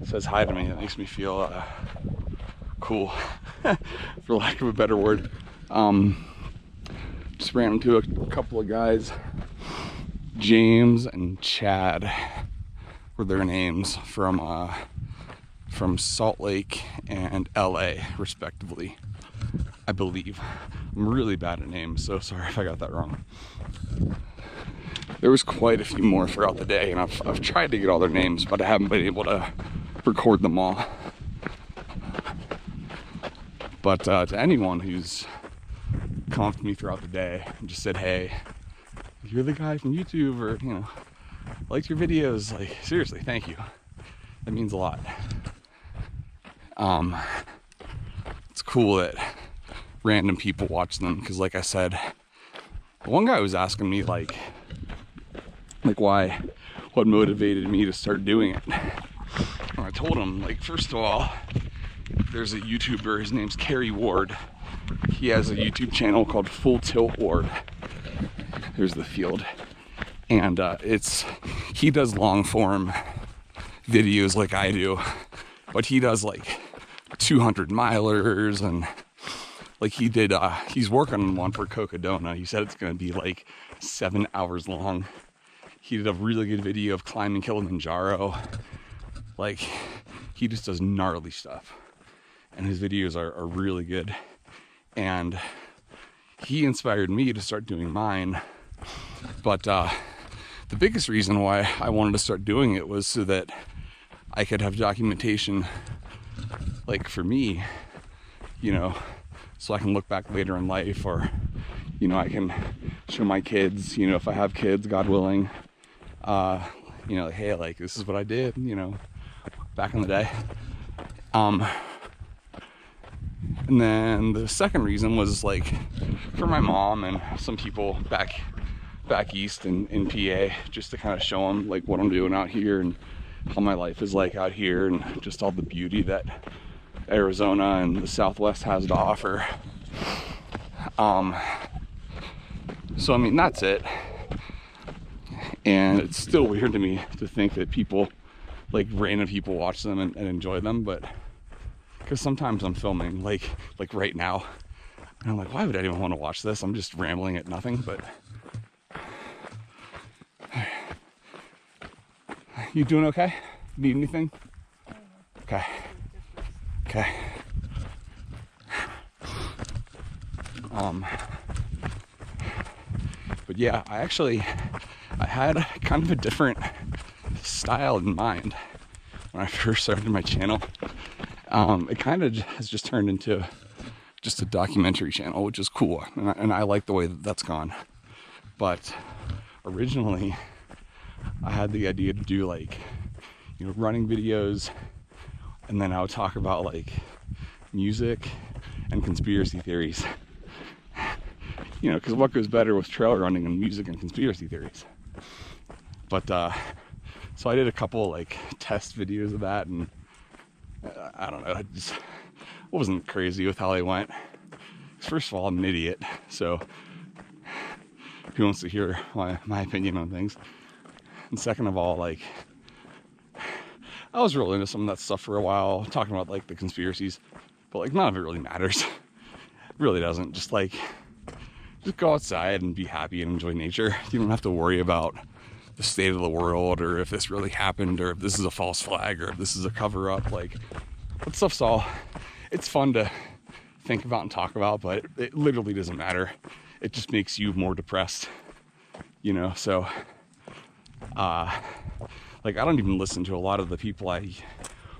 says hi to me. It makes me feel cool, for lack of a better word. Just ran into a couple of guys, James and Chad were their names, from Salt Lake and LA respectively, I believe. I'm really bad at names, so sorry if I got that wrong. There was quite a few more throughout the day, and I've tried to get all their names, but I haven't been able to record them all. But to anyone who's come up to me throughout the day and just said, hey, you're the guy from YouTube, or, you know, liked your videos, like, seriously, thank you. That means a lot. It's cool that random people watch them. Because like I said, one guy was asking me like what motivated me to start doing it. And I told him, like, first of all, there's a YouTuber, his name's Kerry Ward. He has a YouTube channel called Full Tilt Ward. There's the field. And he does long form videos like I do, but he does like 200 milers, and like he's working on one for Cocodona. He said it's gonna be like 7 hours long. He did a really good video of climbing Kilimanjaro. Like, he just does gnarly stuff, and his videos are really good. And he inspired me to start doing mine. But the biggest reason why I wanted to start doing it was so that I could have documentation, like, for me, you know, so I can look back later in life, or, you know, I can show my kids, you know, if I have kids, God willing, you know, like, hey, like, this is what I did, you know, back in the day. And then the second reason was, like, for my mom and some people back east in PA, just to kind of show them, like, what I'm doing out here and how my life is like out here, and just all the beauty that Arizona and the Southwest has to offer. So I mean, that's it. And it's still weird to me to think that people, like, random people, watch them and enjoy them, but because sometimes I'm filming like right now, and I'm like, why would anyone want to watch this? I'm just rambling at nothing. But you doing okay? Need anything? Okay. But yeah, I had kind of a different style in mind when I first started my channel. It kind of has just turned into just a documentary channel, which is cool, and I like the way that that's gone. But originally, I had the idea to do, like, you know, running videos, and then I would talk about, like, music and conspiracy theories. You know, because what goes better with trail running and music and conspiracy theories? But so I did a couple, like, test videos of that, and I don't know, I just wasn't crazy with how they went. First of all, I'm an idiot, so who wants to hear my opinion on things? And second of all, like, I was really into some of that stuff for a while, talking about, like, the conspiracies, but, like, none of it really matters. It really doesn't. Just go outside and be happy and enjoy nature. You don't have to worry about the state of the world, or if this really happened, or if this is a false flag, or if this is a cover-up. Like, that stuff's all, it's fun to think about and talk about, but it literally doesn't matter. It just makes you more depressed, you know? So, like, I don't even listen to a lot of the people I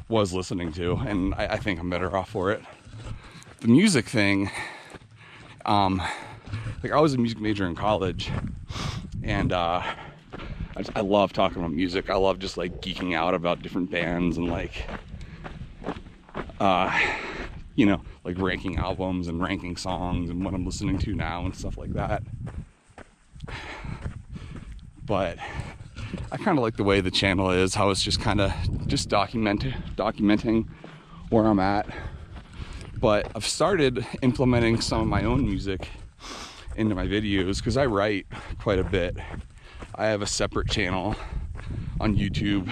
was listening to, and I think I'm better off for it. The music thing, like, I was a music major in college, and I love talking about music. I love just, like, geeking out about different bands and, like, you know, like, ranking albums and ranking songs and what I'm listening to now and stuff like that. But I kind of like the way the channel is, how it's just kind of just documenting where I'm at. But I've started implementing some of my own music into my videos, because I write quite a bit. I have a separate channel on YouTube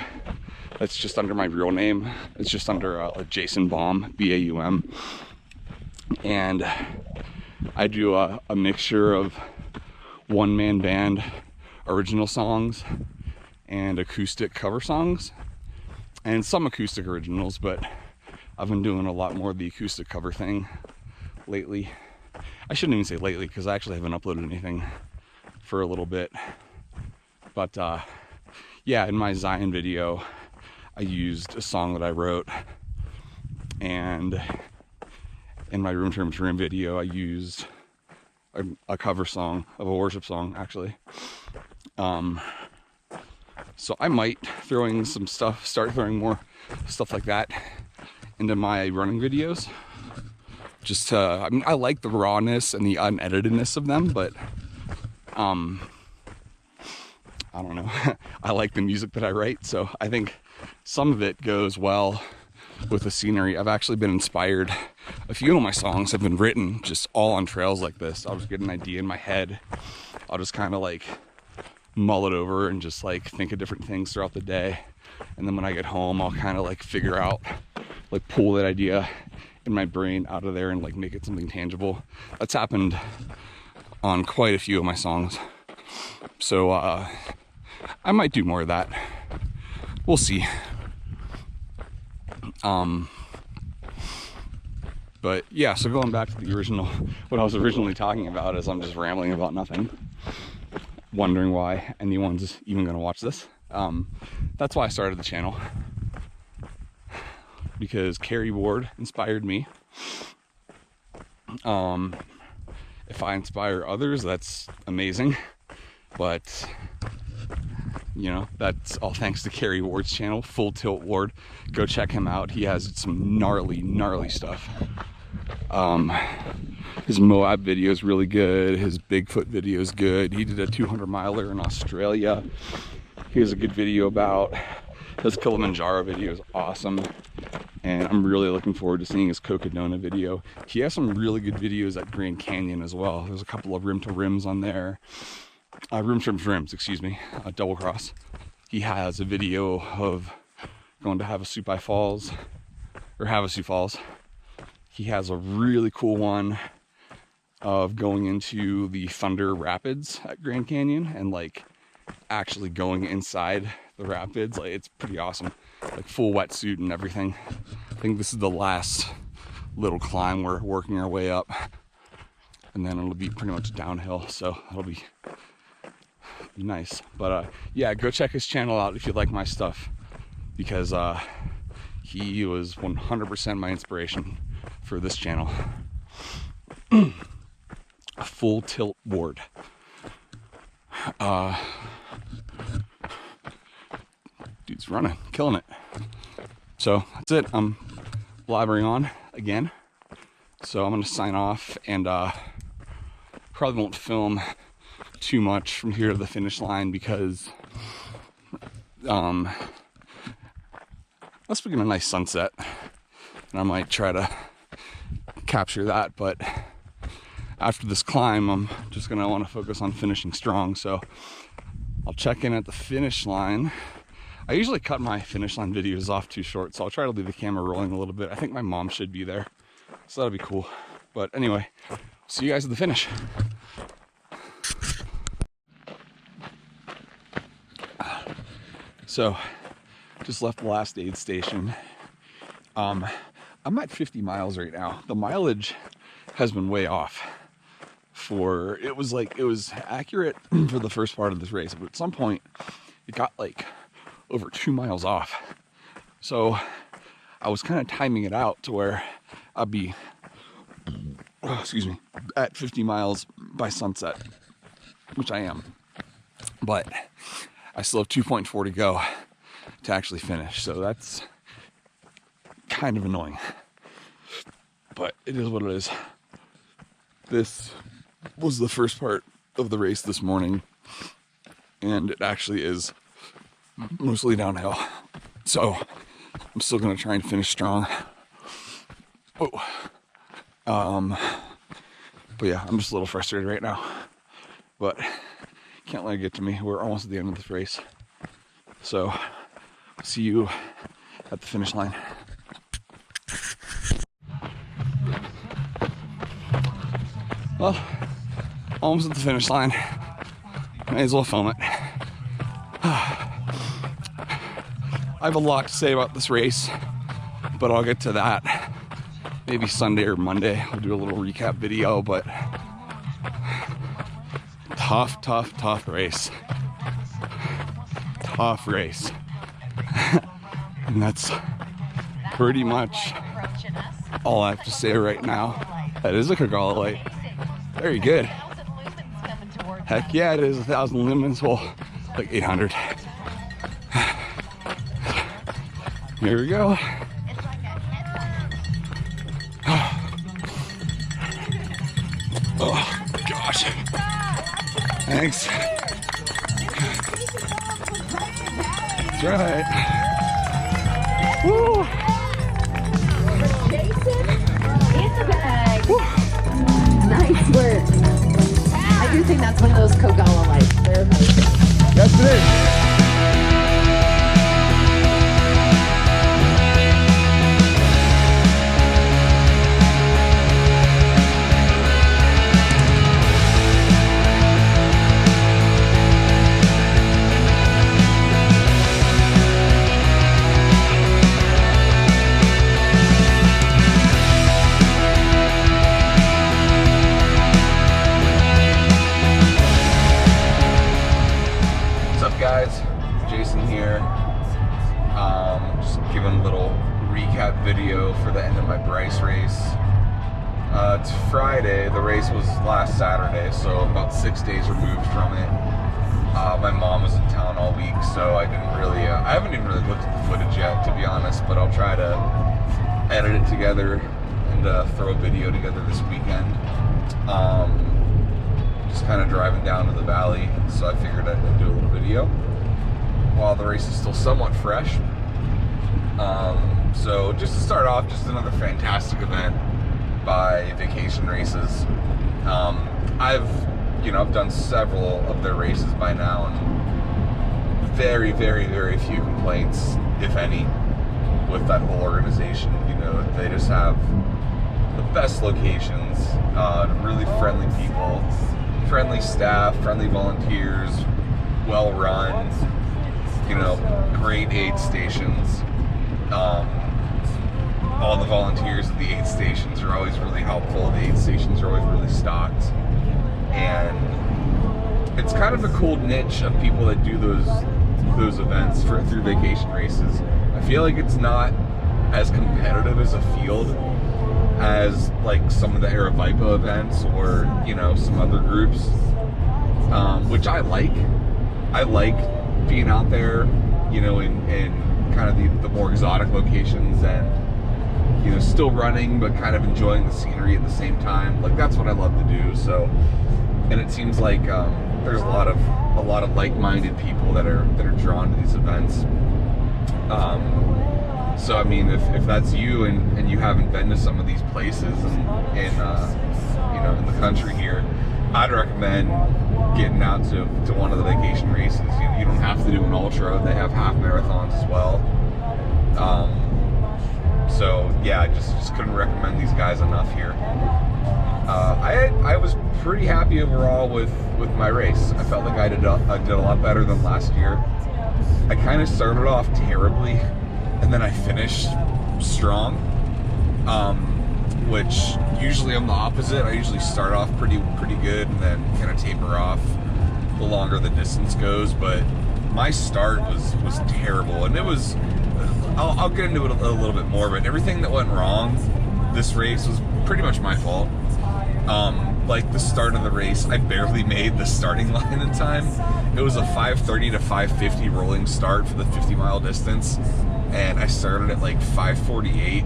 that's just under my real name. It's just under Jason Baum, B-A-U-M. And I do a mixture of one-man band original songs and acoustic cover songs, and some acoustic originals, but I've been doing a lot more of the acoustic cover thing lately. I shouldn't even say lately, because I actually haven't uploaded anything for a little bit. But yeah, in my Zion video, I used a song that I wrote, and in my Room Term Room video, I used a cover song of a worship song, actually. So I might start throwing more stuff like that into my running videos, just to, I mean, I like the rawness and the uneditedness of them, but I don't know. I like the music that I write, so I think some of it goes well with the scenery. I've actually been inspired. A few of my songs have been written just all on trails like this. I'll just get an idea in my head. I'll just kind of like mull it over and just like think of different things throughout the day. And then when I get home, I'll kind of like figure out, like pull that idea in my brain out of there and like make it something tangible. That's happened on quite a few of my songs. So I might do more of that. We'll see. But yeah, so going back to the original, what I was originally talking about is I'm just rambling about nothing, wondering why anyone's even going to watch this. That's why I started the channel, because Carrie Ward inspired me. If I inspire others, that's amazing, but you know, that's all thanks to Carrie Ward's channel, Full Tilt Ward. Go check him out. He has some gnarly stuff. His Moab video is really good. His Bigfoot video is good. He did a 200 miler in Australia. He has a good video about his Kilimanjaro video is awesome. And I'm really looking forward to seeing his Cocodona video. He has some really good videos at Grand Canyon as well. There's a couple of rim to rims on there. Rims, excuse me, double cross. He has a video of going to Havasu Falls, or Havasu Falls. He has a really cool one of going into the Thunder Rapids at Grand Canyon and like actually going inside the rapids. Like, it's pretty awesome, like full wetsuit and everything. I think this is the last little climb. We're working our way up, and then it'll be pretty much downhill, so it'll be nice. But yeah, go check his channel out if you like my stuff, because he was 100% my inspiration for this channel. Full Tilt Ward. Dude's running, killing it. So that's it. I'm blabbering on again, so I'm gonna sign off, and probably won't film too much from here to the finish line, because unless we get a nice sunset, and I might try to capture that. But after this climb, I'm just gonna want to focus on finishing strong, so I'll check in at the finish line. I usually cut my finish line videos off too short, so I'll try to leave the camera rolling a little bit. I think my mom should be there, so that'll be cool. But anyway, see you guys at the finish. So, just left the last aid station. I'm at 50 miles right now. The mileage has been way off. It was accurate for the first part of this race, but at some point it got like over 2 miles off. So I was kind of timing it out to where I'd be, at 50 miles by sunset, which I am. But I still have 2.4 to go to actually finish, so that's kind of annoying. But it is what it is. This was the first part of the race this morning, and it actually is mostly downhill. So I'm still gonna try and finish strong. But yeah, I'm just a little frustrated right now. But can't let it get to me. We're almost at the end of this race. So see you at the finish line. Well, almost at the finish line. May as well film it. I have a lot to say about this race, but I'll get to that maybe Sunday or Monday. I'll do a little recap video, but tough race. Tough race. And that's pretty much all I have to say right now. That is a Kagala light. Very good. Heck yeah, it is 1,000 lumens. Well, like 800. Here we go. Thanks. That's right. Woo. Jason in the bag. Woo. Nice work. I do think that's one of those Kogala lights. They're amazing. Yes, it is. Guys, Jason here. Just giving a little recap video for the end of my Bryce race. It's Friday. The race was last Saturday, so about 6 days removed from it. My mom was in town all week, so I haven't even really looked at the footage yet, to be honest, but I'll try to edit it together and throw a video together this weekend. Just kind of driving down to the valley, so I figured I'd do a little video while the race is still somewhat fresh. So just to start off, just another fantastic event by Vacation Races. I've done several of their races by now, and very, very, very few complaints, if any, with that whole organization. They just have the best locations, really friendly people, friendly staff, friendly volunteers, well run, great aid stations. All the volunteers at the aid stations are always really helpful. The aid stations are always really stocked. And it's kind of a cool niche of people that do those events through Vacation Races. I feel like it's not as competitive as a field as like some of the Aravaipa events or some other groups, which I like. I like being out there, in kind of the more exotic locations, and still running but kind of enjoying the scenery at the same time. Like, that's what I love to do. So, and it seems like there's a lot of like-minded people that are drawn to these events. So I mean, if that's you and you haven't been to some of these places in the country here, I'd recommend getting out to one of the Vacation Races. You don't have to do an ultra; they have half marathons as well. So yeah, I just couldn't recommend these guys enough here. I was pretty happy overall with my race. I felt like I did a lot better than last year. I kind of started off terribly, and then I finished strong, which usually I'm the opposite. I usually start off pretty good and then kind of taper off the longer the distance goes. But my start was terrible, and it was, I'll get into it a little bit more, but everything that went wrong this race was pretty much my fault. Like the start of the race, I barely made the starting line in time. It was a 5:30 to 5:50 rolling start for the 50-mile distance, and I started at like 5:48.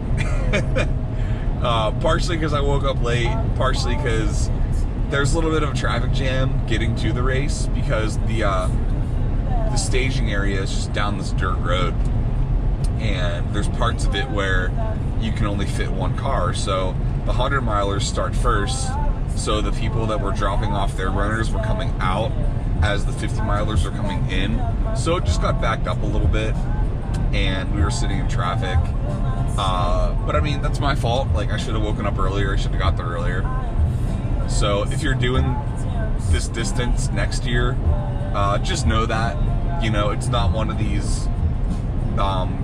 Partially because I woke up late, partially because there's a little bit of a traffic jam getting to the race, because the staging area is just down this dirt road, and there's parts of it where you can only fit one car. So the 100-milers start first, so the people that were dropping off their runners were coming out as the 50-milers were coming in. So it just got backed up a little bit, and we were sitting in traffic. But I mean, that's my fault. Like, I should have woken up earlier. I should have got there earlier. So if you're doing this distance next year, just know that, it's not one of these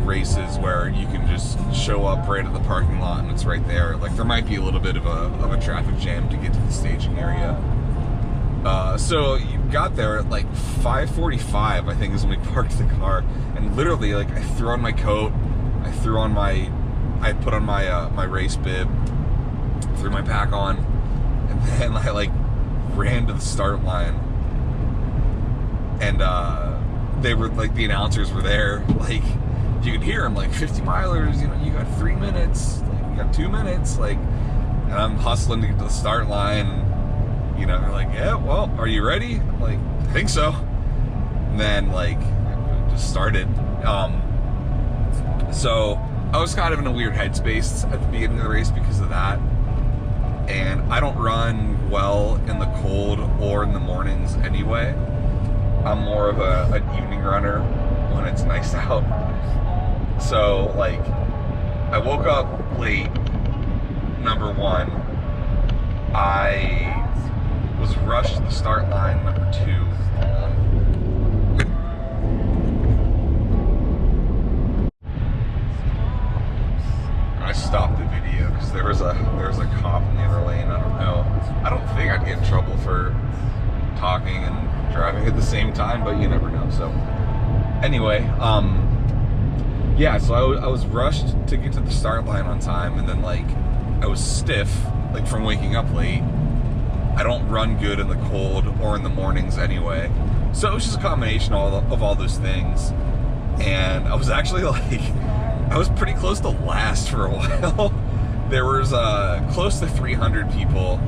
races where you can just show up right at the parking lot and it's right there. Like, there might be a little bit of a traffic jam to get to the staging area. So you got there at like 5:45, I think, is when we parked the car, and literally, like, I threw on my coat, I put on my race bib, threw my pack on, and then I like ran to the start line, and they were like, the announcers were there, like, you could hear them, like, 50-milers, you got 3 minutes, like, you got 2 minutes, like, and I'm hustling to get to the start line, and, you know, they're like, yeah, well, are you ready? I'm like, I think so. And then like just started. So I was kind of in a weird headspace at the beginning of the race because of that. And I don't run well in the cold or in the mornings anyway. I'm more of an evening runner when it's nice out. So like I woke up late, number one. I was rushed to the start line, number two. I stopped the video because there was a cop in the other lane. I don't know. I don't think I'd get in trouble for talking and driving at the same time, but you never know. So anyway, yeah, so I was rushed to get to the start line on time, and then like I was stiff, like from waking up late. I don't run good in the cold or in the mornings anyway. So it was just a combination of all those things. And I was actually like, I was pretty close to last for a while. There was close to 300 people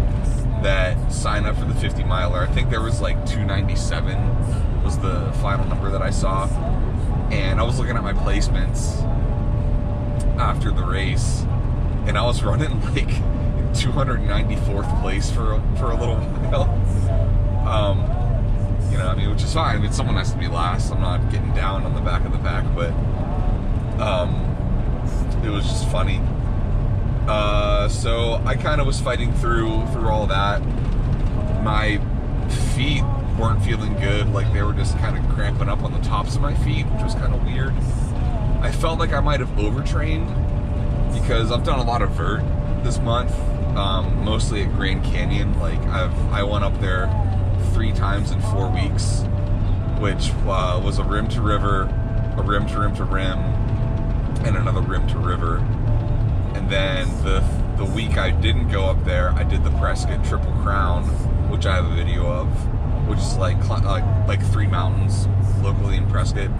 that signed up for the 50 miler. I think there was like 297 was the final number that I saw. And I was looking at my placements after the race, and I was running like 294th place for a little while. You know, I mean, which is fine. I mean, someone has to be last. I'm not getting down on the back of the pack, but it was just funny. So I kind of was fighting through all that. My feet weren't feeling good. Like they were just kind of cramping up on the tops of my feet, which was kind of weird. I felt like I might have overtrained because I've done a lot of vert this month, mostly at Grand Canyon. Like I went up there 3 times in 4 weeks, which was a rim to river, a rim to rim to rim, and another rim to river. And then the week I didn't go up there, I did the Prescott Triple Crown, which I have a video of, which is like 3 mountains locally in Prescott.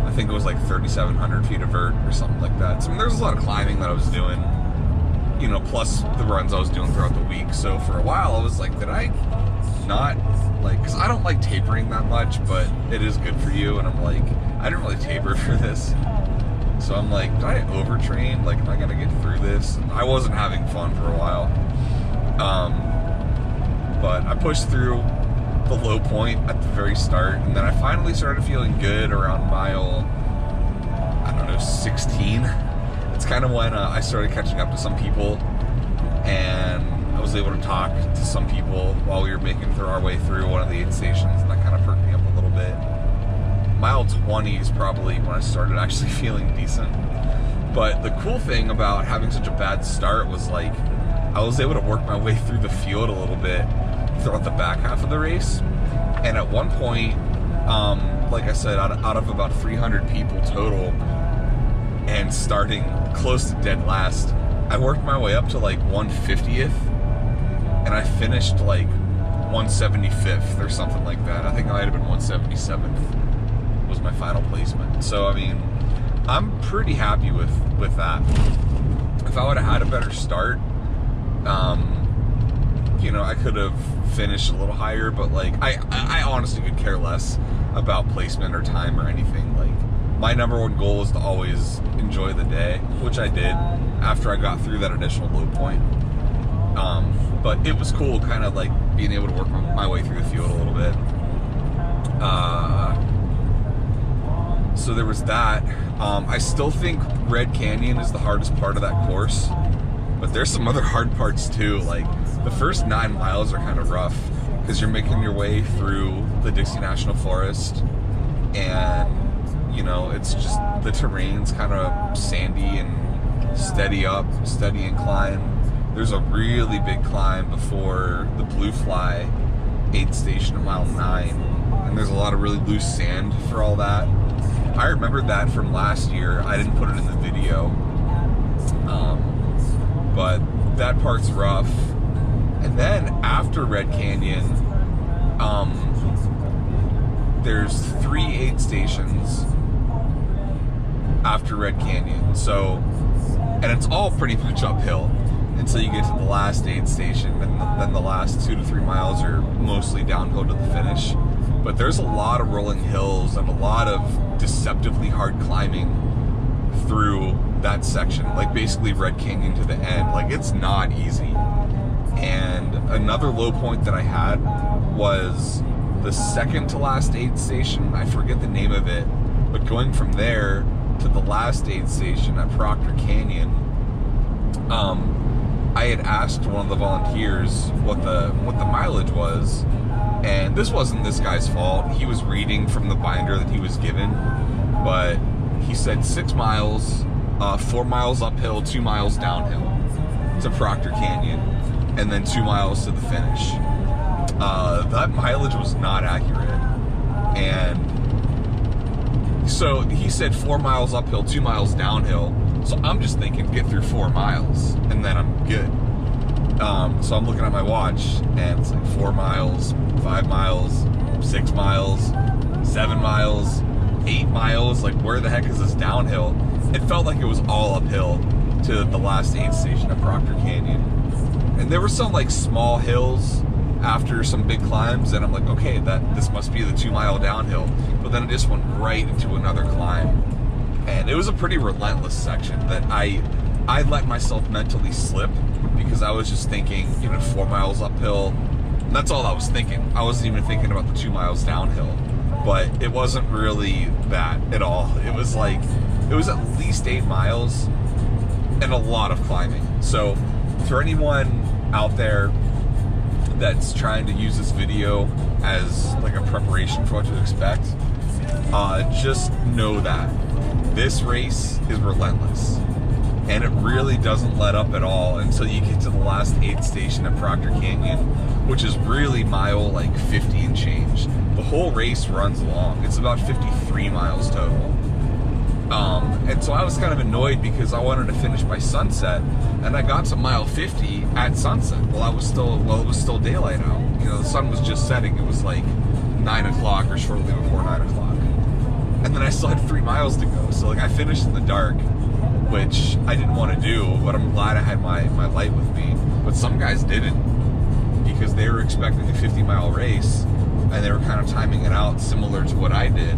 I think it was like 3,700 feet of vert or something like that. So I mean, there was a lot of climbing that I was doing, you know, plus the runs I was doing throughout the week. So for a while I was like, did I not, like, because I don't like tapering that much, but it is good for you. And I'm like, I didn't really taper for this. So I'm like, did I overtrain? Like, am I gonna get through this? And I wasn't having fun for a while. But I pushed through the low point at the very start, and then I finally started feeling good around mile, I don't know, 16. It's kind of when I started catching up to some people, and I was able to talk to some people while we were making our way through one of the aid stations, and that kind of perked me up a little bit. Mile 20 is probably when I started actually feeling decent. But the cool thing about having such a bad start was like, I was able to work my way through the field a little bit throughout the back half of the race. And at one point, like I said, out of about 300 people total, and starting close to dead last, I worked my way up to like 150th, and I finished like 175th or something like that. I think I might have been 177th was my final placement. So I mean, I'm pretty happy with that. If I would have had a better start, you know, I could have finished a little higher, but like I honestly could care less about placement or time or anything. Like, my number one goal is to always enjoy the day, which I did after I got through that initial low point. But it was cool kind of like being able to work my way through the field a little bit. So there was that. I still think Red Canyon is the hardest part of that course, but there's some other hard parts too. Like, the first 9 miles are kind of rough because you're making your way through the Dixie National Forest, and you know, it's just, the terrain's kind of sandy and steady up, steady incline. There's a really big climb before the Blue Fly aid station at mile 9, and there's a lot of really loose sand for all that. I remember that from last year. I didn't put it in the video, but that part's rough. And then after Red Canyon, there's 3 aid stations after Red Canyon. So, and it's all pretty much uphill. until you get to the last aid station, and then the last 2 to 3 miles are mostly downhill to the finish. But there's a lot of rolling hills and a lot of deceptively hard climbing through that section, like basically Red Canyon to the end. Like, it's not easy. And another low point that I had was the second to last aid station. I forget the name of it, but going from there to the last aid station at Proctor Canyon, I had asked one of the volunteers what the mileage was, and this wasn't this guy's fault. He was reading from the binder that he was given, but he said 6 miles, 4 miles uphill, 2 miles downhill to Proctor Canyon, and then 2 miles to the finish. That mileage was not accurate, and so he said 4 miles uphill, 2 miles downhill. So I'm just thinking, get through 4 miles, and then I'm good. So I'm looking at my watch, and it's like 4 miles, 5 miles, 6 miles, 7 miles, 8 miles. Like, where the heck is this downhill? It felt like it was all uphill to the last aid station at Proctor Canyon. And there were some like small hills after some big climbs, and I'm like, okay, this must be the 2 mile downhill. But then it just went right into another climb. And it was a pretty relentless section that I let myself mentally slip, because I was just thinking, 4 miles uphill. And that's all I was thinking. I wasn't even thinking about the 2 miles downhill. But it wasn't really that at all. It was at least 8 miles and a lot of climbing. So for anyone out there that's trying to use this video as like a preparation for what to expect, just know that this race is relentless, and it really doesn't let up at all until you get to the last aid station at Proctor Canyon, which is really mile like 50 and change. The whole race runs long. It's about 53 miles total. And so I was kind of annoyed because I wanted to finish by sunset, and I got to mile 50 at sunset while it was still daylight out. The sun was just setting. It was like 9 o'clock or shortly before 9 o'clock. And then I still had 3 miles to go. So like, I finished in the dark, which I didn't want to do, but I'm glad I had my light with me. But some guys didn't, because they were expecting a 50-mile race, and they were kind of timing it out similar to what I did.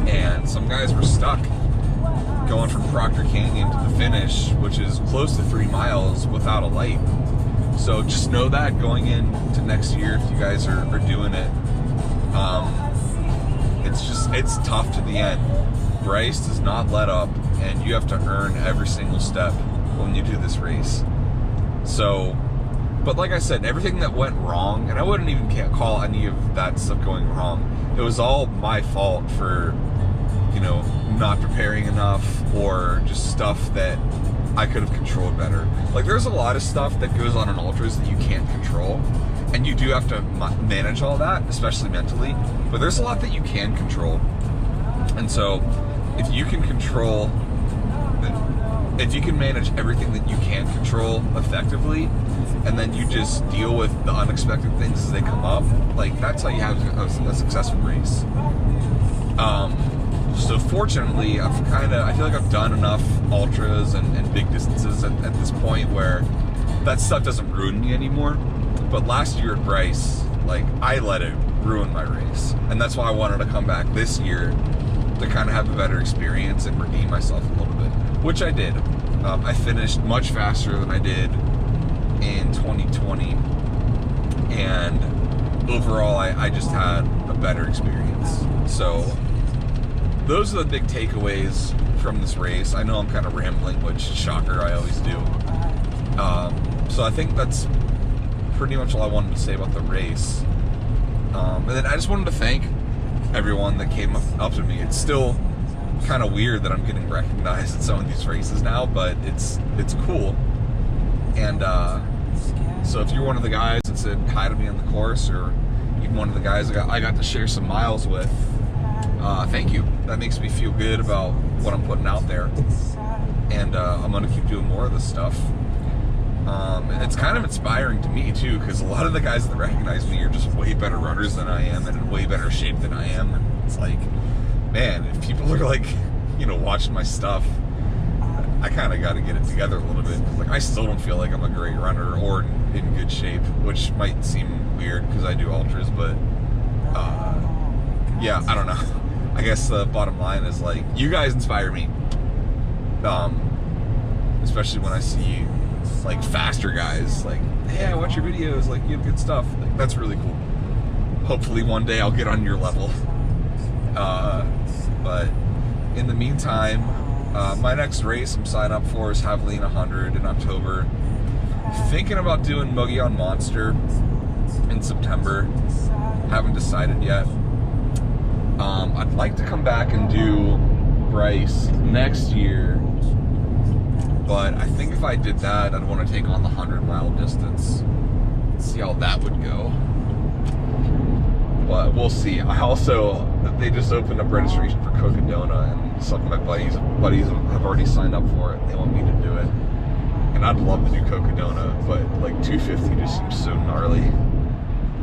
And some guys were stuck going from Proctor Canyon to the finish, which is close to 3 miles, without a light. So just know that going into next year, if you guys are doing it, it's tough to the end. Bryce does not let up, and you have to earn every single step when you do this race. So, but like I said, everything that went wrong, and I wouldn't even call any of that stuff going wrong, it was all my fault for, not preparing enough, or just stuff that I could have controlled better. Like, there's a lot of stuff that goes on in ultras that you can't control, and you do have to manage all that, especially mentally, but there's a lot that you can control. And so if you can manage everything that you can control effectively, and then you just deal with the unexpected things as they come up, like, that's how you have a successful race. So fortunately, I feel like I've done enough ultras and big distances at this point where that stuff doesn't ruin me anymore. But last year at Bryce, like, I let it ruin my race, and that's why I wanted to come back this year to kind of have a better experience and redeem myself a little bit, which I did. I finished much faster than I did in 2020, and overall I just had a better experience. So those are the big takeaways from this race. I know I'm kind of rambling, which, shocker, I always do. So I think that's pretty much all I wanted to say about the race. And then I just wanted to thank everyone that came up to me. It's still kind of weird that I'm getting recognized at some of these races now, but it's cool. And so if you're one of the guys that said hi to me on the course, or even one of the guys I got to share some miles with, thank you. That makes me feel good about what I'm putting out there, and I'm gonna keep doing more of this stuff. And it's kind of inspiring to me too, because a lot of the guys that recognize me are just way better runners than I am, and in way better shape than I am. And it's like, man, if people are like, watching my stuff, I kind of got to get it together a little bit. Like, I still don't feel like I'm a great runner or in good shape, which might seem weird because I do ultras, but yeah, I don't know. I guess the bottom line is, like, you guys inspire me, especially when I see like faster guys. Like, hey, I watch your videos. Like, you have good stuff. Like, that's really cool. Hopefully one day I'll get on your level. But in the meantime, my next race I'm signed up for is Javelin 100 in October. Thinking about doing Mogollon Monster in September. Haven't decided yet. I'd like to come back and do Bryce next year, but I think if I did that, I'd want to take on the 100-mile distance. See how that would go. But we'll see. They just opened up registration for Cocodona, and some of my buddies have already signed up for it. They want me to do it. And I'd love to do Cocodona, but like 250 just seems so gnarly.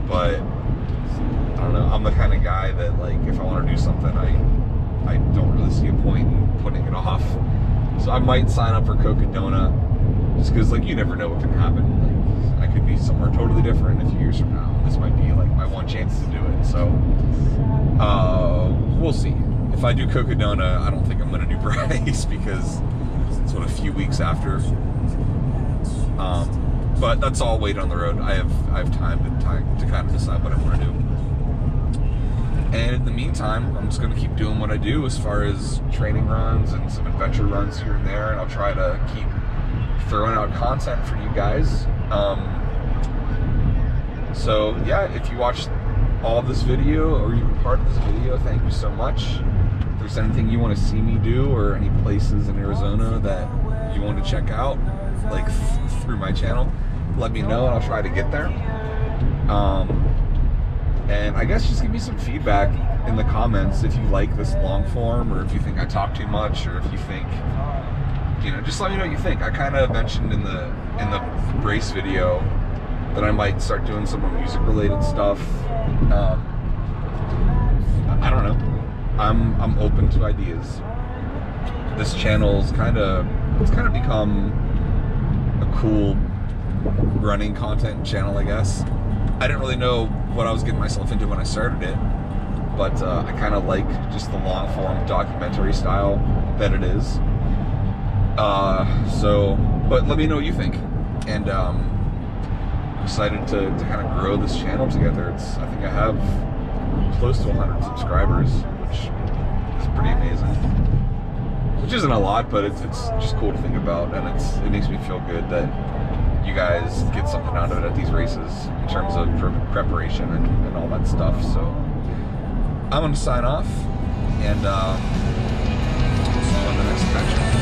But I don't know, I'm the kind of guy that, like, if I want to do something, I don't really see a point in putting it off. So I might sign up for Cocodona, just because, like, you never know what can happen. Like, I could be somewhere totally different a few years from now. This might be, like, my one chance to do it. So, we'll see. If I do Cocodona, I don't think I'm going to do Bryce, because it's, what, a few weeks after. But that's all wait on the road. I have time to kind of decide what I want to do. And in the meantime, I'm just going to keep doing what I do as far as training runs and some adventure runs here and there, and I'll try to keep throwing out content for you guys. So yeah, if you watched all of this video or you've been part of this video, thank you so much. If there's anything you want to see me do, or any places in Arizona that you want to check out, like through my channel, let me know and I'll try to get there. And I guess just give me some feedback in the comments if you like this long form, or if you think I talk too much, or if you think, you know, just let me know what you think. I kind of mentioned in the race video that I might start doing some more music related stuff. I don't know. I'm open to ideas. This channel's kind of become a cool running content channel, I guess. I didn't really know what I was getting myself into when I started it, but I kind of like just the long form documentary style that it is. But let me know what you think. And I'm excited to kind of grow this channel together. I think I have close to 100 subscribers, which is pretty amazing. Which isn't a lot, but it's just cool to think about, and it makes me feel good that you guys get something out of it at these races in terms of preparation and all that stuff. So I'm going to sign off, and see you on the next adventure.